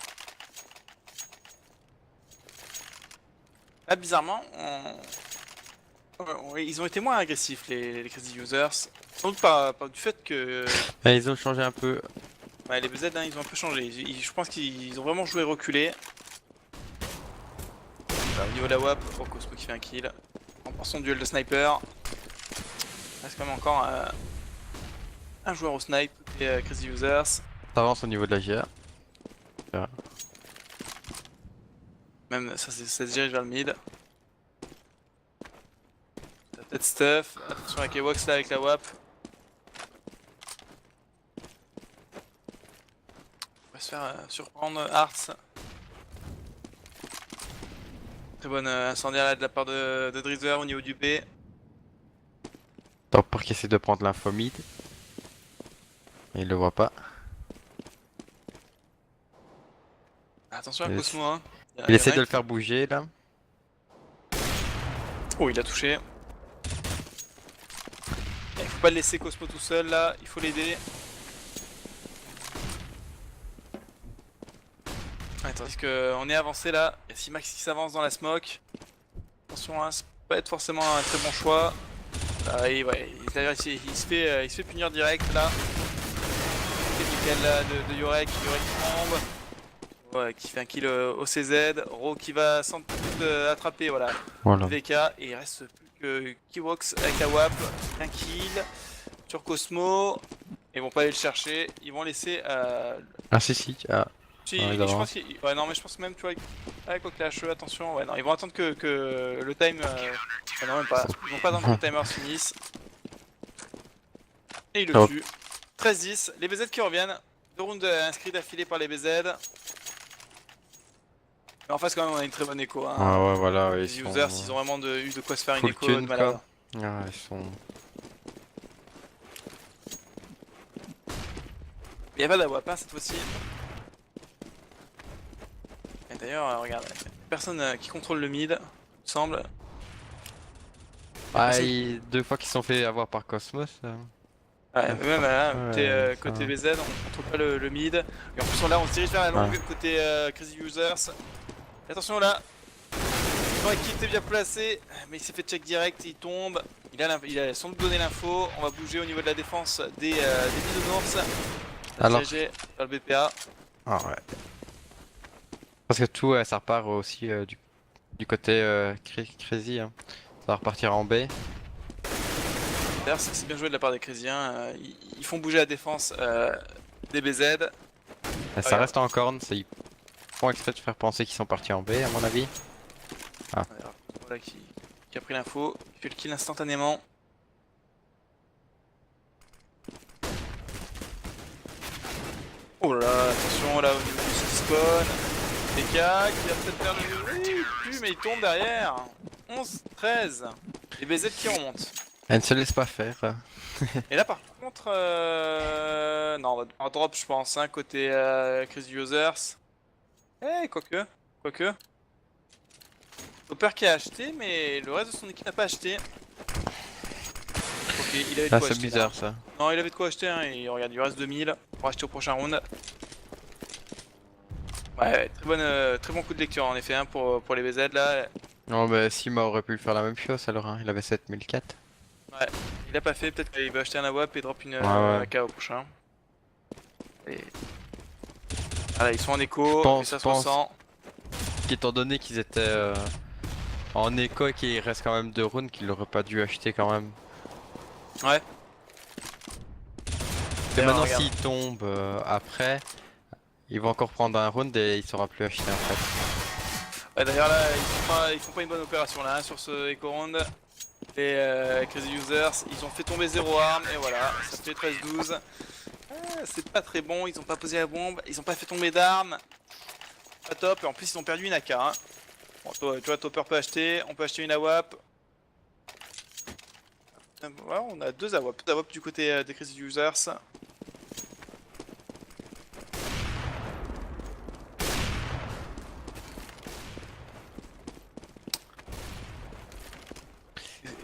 A: Là, bizarrement, ils ont été moins agressifs, les crazy users. Sans doute pas du fait que
B: Et ils ont changé un peu.
A: ouais, les BZ, hein, ils ont un peu changé. Je pense qu'ils ont vraiment joué reculé. Au niveau de la WAP, oh, Cosmo qui fait un kill. On prend son duel de sniper. Il reste quand même encore un joueur au snipe et crazy users.
B: Ça avance au niveau de la GR.
A: Même ça se dirige vers le mid. T'as peut-être stuff. Attention à Kevox là avec la WAP. On va se faire surprendre Hearts. Très bonne incendiaire là de la part de Drizzer au niveau du B.
B: Top pour qu'il essaie de prendre l'info mid. Il le voit pas.
A: Attention à Cosmo, hein.
B: Il essaie de le faire bouger là.
A: Oh, il a touché. Il faut pas le laisser Cosmo tout seul là, il faut l'aider. Ouais, tandis qu'on est avancé là, il y a Simax qui s'avance dans la smoke. Attention, hein, ça peut pas être forcément un très bon choix. Ouais, d'ailleurs il se fait punir direct là. Nickel là de Yorek qui tombe. Ouais, qui fait un kill au CZ. Ro qui va sans doute attraper, voilà. VK et il reste plus que Kiwox avec la WAP. Un kill sur Cosmo. Ils vont pas aller le chercher, ils vont laisser.
B: Ah si. Ah.
A: Si, je pense qu'il... Ouais, non, mais je pense même, tu vois, avec le clash, attention. Ouais, non, ils vont attendre que le time. Non, même pas. Ils vont pas attendre que le timer se finisse. Et ils le tuent. 13-10, les BZ qui reviennent. 2 rounds inscrits d'affilée par les BZ. Mais en face, quand même, on a une très bonne écho. Hein.
B: Ah ouais, voilà.
A: Les users, ils ont vraiment eu de quoi se faire une écho
B: tune,
A: de malade.
B: Ah, ils sont.
A: Il n'y a pas d'AWAP hein, cette fois-ci. Et d'ailleurs, regarde, personne qui contrôle le mid, il me semble.
B: Ah, 2 fois qu'ils se sont fait avoir par Cosmos.
A: Ouais, même là, côté BZ, on contrôle pas le mid. Et en plus, là, on se dirige vers la longue côté Crazy Users. Et attention là, qui était bien placé, mais il s'est fait check direct, il tombe. Il a sans doute donné l'info. On va bouger au niveau de la défense des bisounours.
B: Alors,
A: vers le BPA.
B: Ah ouais. Parce que tout, ça repart aussi du côté Crazy. Hein. Ça va repartir en B.
A: D'ailleurs, c'est bien joué de la part des Craziens. Ils font bouger la défense des BZ.
B: Ça reste en corne, ils font exprès de faire penser qu'ils sont partis en B à mon avis. Ah.
A: Voilà qui a pris l'info, il fait le kill instantanément. Oh là là, attention là au niveau du city spawn. PK qui va peut-être faire le... Oui, il tue mais il tombe derrière. 11-13. Les BZ qui remontent.
B: Elle ne se laisse pas faire.
A: Et là par contre, non, on va devoir drop je pense, hein, côté Crazy Users. Eh, quoique. Hopper qui a acheté, mais le reste de son équipe n'a pas acheté. Ok, il avait de
B: Ah,
A: quoi
B: c'est
A: acheter là.
B: bizarre ça.
A: Non, il avait de quoi acheter, hein, et regarde, il lui reste 2000 pour acheter au prochain round. Ouais, très bon coup de lecture en effet, hein, pour les BZ là.
B: Non, bah Sima aurait pu faire la même chose alors, hein. Il avait 7004.
A: Ouais, il a pas fait, peut-être qu'il va acheter un AWP et drop une
B: Ouais, ouais.
A: AK au prochain. Et... Voilà, ils sont en
B: Je
A: écho, et
B: pense,
A: ça se
B: pense
A: ressent.
B: qu'étant donné qu'ils étaient en écho et qu'il reste quand même 2 rounds, qu'il aurait pas dû acheter quand même.
A: Ouais.
B: Et
A: D'ailleurs,
B: maintenant,
A: regarde.
B: s'il tombe après, il va encore prendre un round et il saura plus acheter en fait.
A: Ouais, d'ailleurs là, ils font pas une bonne opération là, hein, sur ce Echo Round. Les Crazy Users, ils ont fait tomber 0 armes, et voilà, ça fait 13-12. C'est pas très bon, ils ont pas posé la bombe, ils ont pas fait tomber d'armes. Pas top, et en plus ils ont perdu une AK. Hein. Bon, tu vois, Topper peut acheter, on peut acheter une AWP. Voilà, on a 2 AWP, 2 AWP du côté des Crazy Users.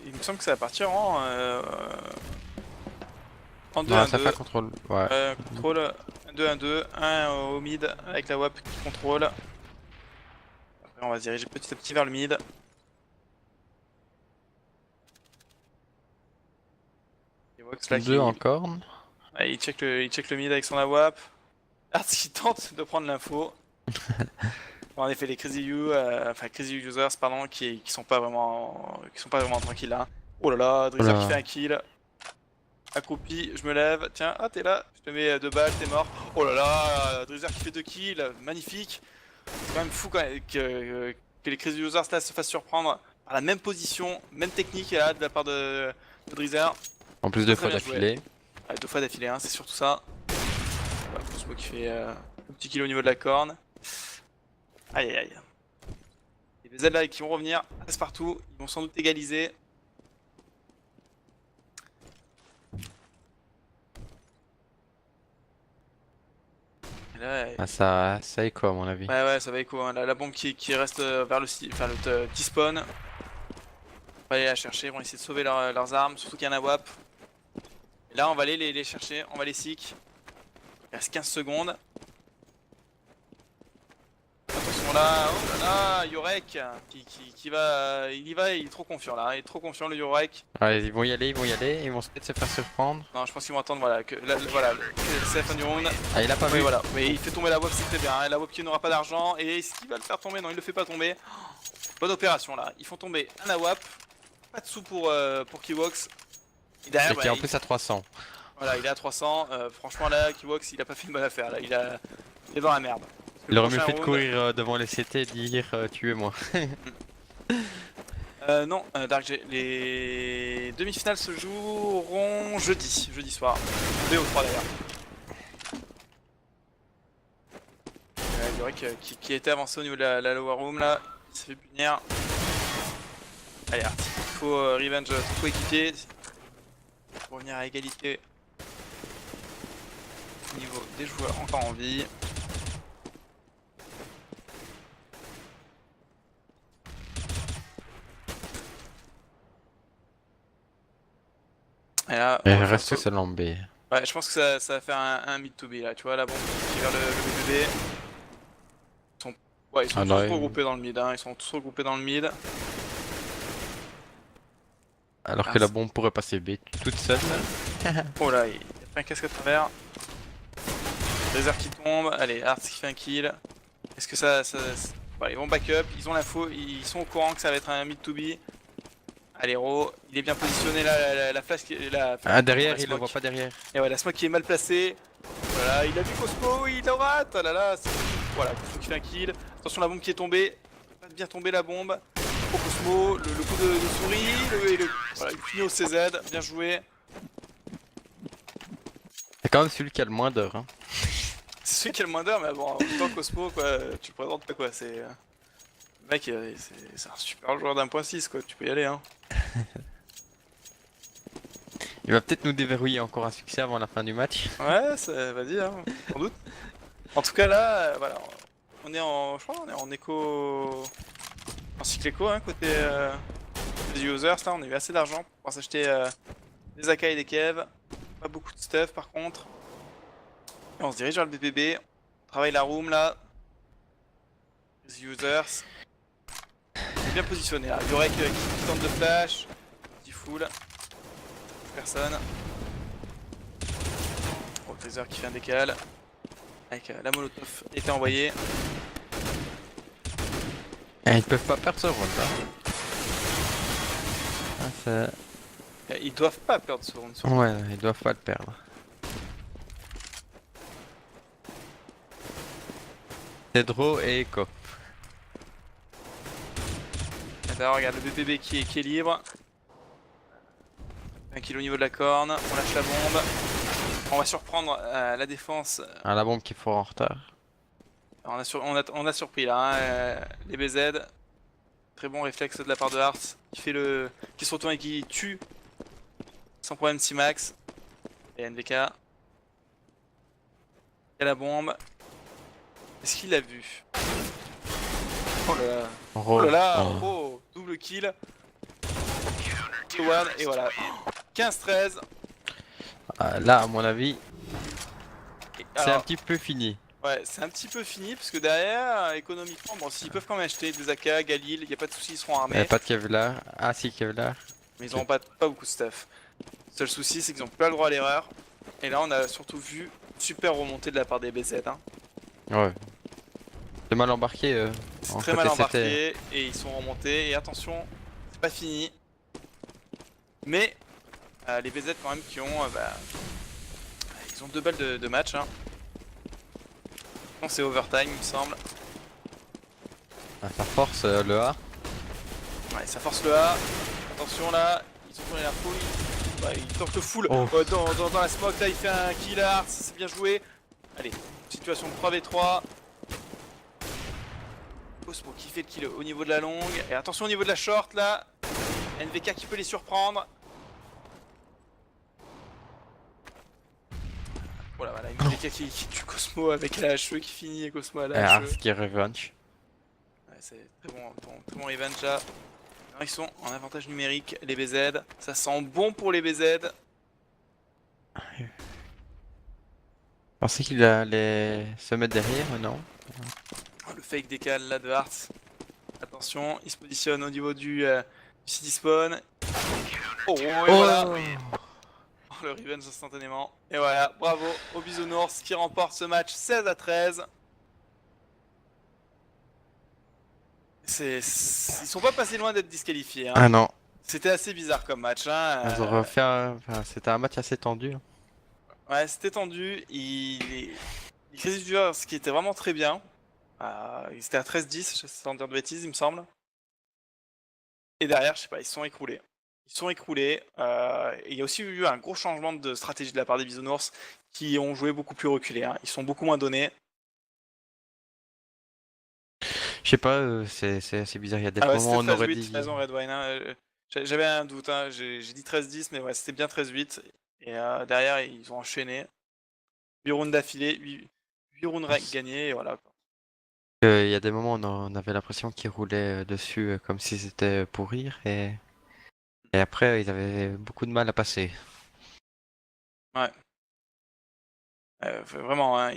A: Il me semble que ça va partir en
B: Non, ça fait
A: 2-1-2.
B: un contrôle. Ouais.
A: Contrôle 2-1-2, un au mid avec la WAP qui contrôle. Après on va se diriger petit à petit vers le mid. Et Vox là
B: 2
A: qui...
B: encore.
A: Ouais, il check le mid avec son AWAP. Arts qui tente de prendre l'info. Bon, en effet les Crazy Users pardon qui sont pas vraiment tranquilles là. Oh là là, Drizzer qui
B: Voilà.
A: fait un kill. Accroupi, je me lève, tiens, ah t'es là, je te mets 2 balles, t'es mort. Oh là là, Drizzer qui fait 2 kills, magnifique. C'est quand même fou quand même que les Crazy Users là se fassent surprendre par la même position, même technique là, de la part de Drizzer.
B: En plus,
A: Très
B: 2
A: très
B: fois
A: bien joué.
B: d'affilée.
A: Ouais, 2 fois d'affilée, hein, c'est surtout ça. Voilà, Cosmo qui fait un petit kill au niveau de la corne. Aïe aïe aïe. Et les Z là qui vont revenir, passe partout, ils vont sans doute égaliser. Et là,
B: Ah, ça est quoi à mon avis.
A: ouais, ça va écho. Hein. La bombe qui reste vers le T-spawn. On va aller la chercher, ils vont essayer de sauver leurs armes, surtout qu'il y a un AWP. Et là, on va aller les chercher, on va les seek. Il reste 15 secondes. Attention là, oh là là, Yorek qui va. Il y va, il est trop confiant là, il est trop confiant le Yorek.
B: Allez, ils vont y aller, ils vont peut-être se faire surprendre.
A: Non, je pense qu'ils vont attendre, voilà, que c'est la fin du round.
B: Ah, il a pas
A: Oui,
B: vu.
A: voilà, mais il fait tomber la WAP, c'est très bien. Hein. La WAP qui n'aura pas d'argent, et est-ce qu'il va le faire tomber? Non, il le fait pas tomber. Bonne opération là, ils font tomber un AWP. Pas de sous pour Kiwox. Et derrière,
B: Et qui est en plus à 300.
A: voilà, il est à 300. Franchement, là, Kiwox, il a pas fait une bonne affaire. Là, il est dans la merde. Parce que
B: Il
A: le
B: aurait mieux
A: prochain
B: fait de
A: round-
B: courir devant les CT et dire tuez-moi.
A: Non, Dark J, les demi-finales se joueront jeudi soir. BO3 d'ailleurs. Yorick qui était avancé au niveau de la lower room là, il s'est fait punir. Allez, Art, il faut revenge trop équipé pour revenir à égalité au niveau des joueurs encore en vie. Et là,
B: Et
A: on
B: il
A: va faire
B: reste
A: saut.
B: seul en B.
A: Ouais, je pense que ça va faire un mid to B là, tu vois, la bombe qui est vers le BBB. Ouais, ils sont
B: Ah
A: tous
B: non,
A: regroupés dans le mid, hein. Ils sont tous regroupés dans le mid.
B: alors
A: Ah,
B: que la bombe pourrait passer B toute seule.
A: oh là, il a fait un casque à travers. Laser qui tombe. Allez, Arts qui fait un kill. Est-ce que voilà, ils vont back up, ils ont l'info, ils sont au courant que ça va être un mid to be. Allez, Ro, il est bien positionné là, la flash
B: Ah, derrière,
A: la
B: il le
A: smoke.
B: voit pas derrière.
A: Et ouais, la smoke qui est mal placée. Voilà, il a vu Cosmo, il le rate. Oh là là, voilà, Cosmo qui fait un kill. Attention, la bombe qui est tombée. Pas bien tomber la bombe. Oh Cosmo, le coup de souris, voilà, il finit au CZ, bien joué.
B: C'est quand même celui qui a le moins d'heures. Hein.
A: C'est celui qui a le moins d'heures, mais bon, en même temps Cosmo, quoi, tu le présentes pas quoi, c'est... Le mec, c'est un super joueur d'1.6 quoi, tu peux y aller hein.
B: Il va peut-être nous déverrouiller encore un succès avant la fin du match.
A: Ouais, vas-y, hein, sans doute. En tout cas là, voilà, je crois, on est en éco, en cycle éco, hein, côté des users. Là, on a eu assez d'argent pour pouvoir s'acheter des AK et des kev. Pas beaucoup de stuff par contre. Et on se dirige vers le BPB. On travaille la room là. Les users. On est bien positionné là. Yorek qui tente de flash. Petit full. Personne. Oh, Tracer qui fait un décal. Avec la molotov était envoyée.
B: Ils peuvent pas perdre ce round là. Ah,
A: Ils doivent pas perdre ce round.
B: ouais, ils doivent pas le perdre. Cedro et Echo.
A: D'ailleurs, regarde le BPB qui est libre. Un kill au niveau de la corne. On lâche la bombe. On va surprendre la défense.
B: Ah, la bombe qui est fort en retard.
A: On a surpris là, hein, les BZ. Très bon réflexe de la part de Hart qui se retourne et qui tue sans problème C-Max. Et NVK. Il y a la bombe. Est-ce qu'il l'a vu? Oh là là. Oh là là. Oh, double kill. One, et voilà. 15-13.
B: Là, à mon avis, c'est un
A: Alors,
B: petit peu fini.
A: ouais, c'est un petit peu fini parce que derrière, économiquement, bon, s'ils peuvent quand même acheter des AK, Galil, il n'y a pas de soucis, ils seront armés.
B: Pas de Kevlar. Ah, si, Kevlar.
A: Mais ils n'auront pas beaucoup de stuff. Le seul souci, c'est qu'ils n'ont pas le droit à l'erreur. Et là, on a surtout vu une super remontée de la part des BZ. Hein.
B: Ouais. C'est mal embarqué.
A: C'est très mal embarqué et ils sont remontés. Et attention, c'est pas fini. Mais les BZ quand même qui ont, ils ont 2 balles de match. Hein. C'est overtime, il me semble.
B: Ah, ça force le A.
A: Ouais, ça force le A. Attention là, ils ont tourné la full. Ouais, il tente le full.
B: Oh.
A: Dans la smoke là, il fait un kill art, c'est bien joué. Allez, situation de 3v3. Cosmo qui fait le kill au niveau de la longue. Et attention au niveau de la short là. NVK qui peut les surprendre. Voilà, voilà, NVK qui tue Cosmo avec la HE qui finit Cosmo à la HE.
B: Ce qui est revenge.
A: Ouais, c'est très bon revenge là. Alors, ils sont en avantage numérique, les BZ. Ça sent bon pour les BZ.
B: Je pensais qu'il allait se mettre derrière, mais non.
A: Le fake décal là de Hearts. Attention, il se positionne au niveau du city spawn. Oh, et voilà. Oh, le revenge instantanément. Et voilà, bravo aux Bisounours qui remportent ce match 16-13. Ils sont pas passés loin d'être disqualifiés. Hein.
B: Ah non.
A: C'était assez bizarre comme match. Hein.
B: Ils ont refait c'était un match assez tendu.
A: Ouais, c'était tendu. Les Crazy Viewers, ce qui était vraiment très bien. Ils étaient à 13-10, sans dire de bêtises, il me semble. Et derrière, je sais pas, ils se sont écroulés. Ils sont écroulés. Et il y a aussi eu un gros changement de stratégie de la part des Bisounours qui ont joué beaucoup plus reculés. Hein. Ils sont beaucoup moins donnés.
B: Je sais pas, c'est assez bizarre. Il y a des moments où on aurait dit.
A: Raison, Redwine. Hein. J'avais un doute. Hein. J'ai dit 13-10, mais ouais, c'était bien 13-8. Et derrière, ils ont enchaîné. 8 rounds d'affilée, 8 rounds gagnés, et voilà.
B: Il y a des moments où on avait l'impression qu'ils roulaient dessus comme si c'était pour rire et après ils avaient beaucoup de mal à passer.
A: Ouais. Vraiment, hein,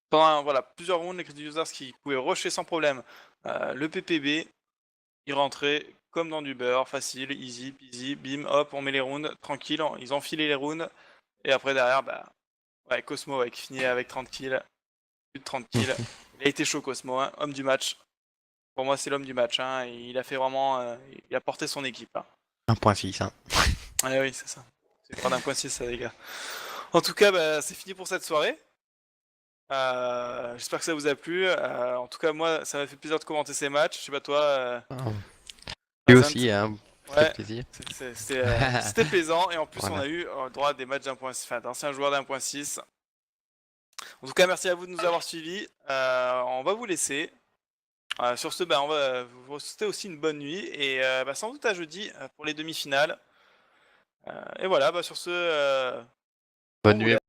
A: pendant voilà, plusieurs rounds, les Crazy Users qui pouvaient rusher sans problème le PPB, ils rentraient comme dans du beurre, facile, easy, peasy, bim, hop, on met les rounds, tranquille, ils ont filé les rounds, et après derrière, ouais, Cosmo qui finit avec 30 kills, plus de 30 kills. Il a été chaud Cosmo, hein, homme du match. Pour moi, c'est l'homme du match, hein, il a fait vraiment, il a porté son équipe. Hein.
B: 1.6 hein.
A: Ah oui, c'est ça. C'est pas d'un point 6 ça les gars. En tout cas, c'est fini pour cette soirée. J'espère que ça vous a plu. En tout cas, moi, ça m'a fait plaisir de commenter ces matchs. Je sais pas toi.
B: Lui
A: Azant.
B: aussi, hein,
A: Ouais,
B: plaisir.
A: c'était plaisant. Et en plus,
B: Voilà.
A: on a eu le droit à des matchs enfin, d'anciens joueurs d'1.6. En tout cas, merci à vous de nous avoir suivis. On va vous laisser. Sur ce, on va vous souhaiter aussi une bonne nuit. Et sans doute à jeudi pour les demi-finales. Et voilà, bah sur ce,
B: Bonne
A: bon
B: nuit.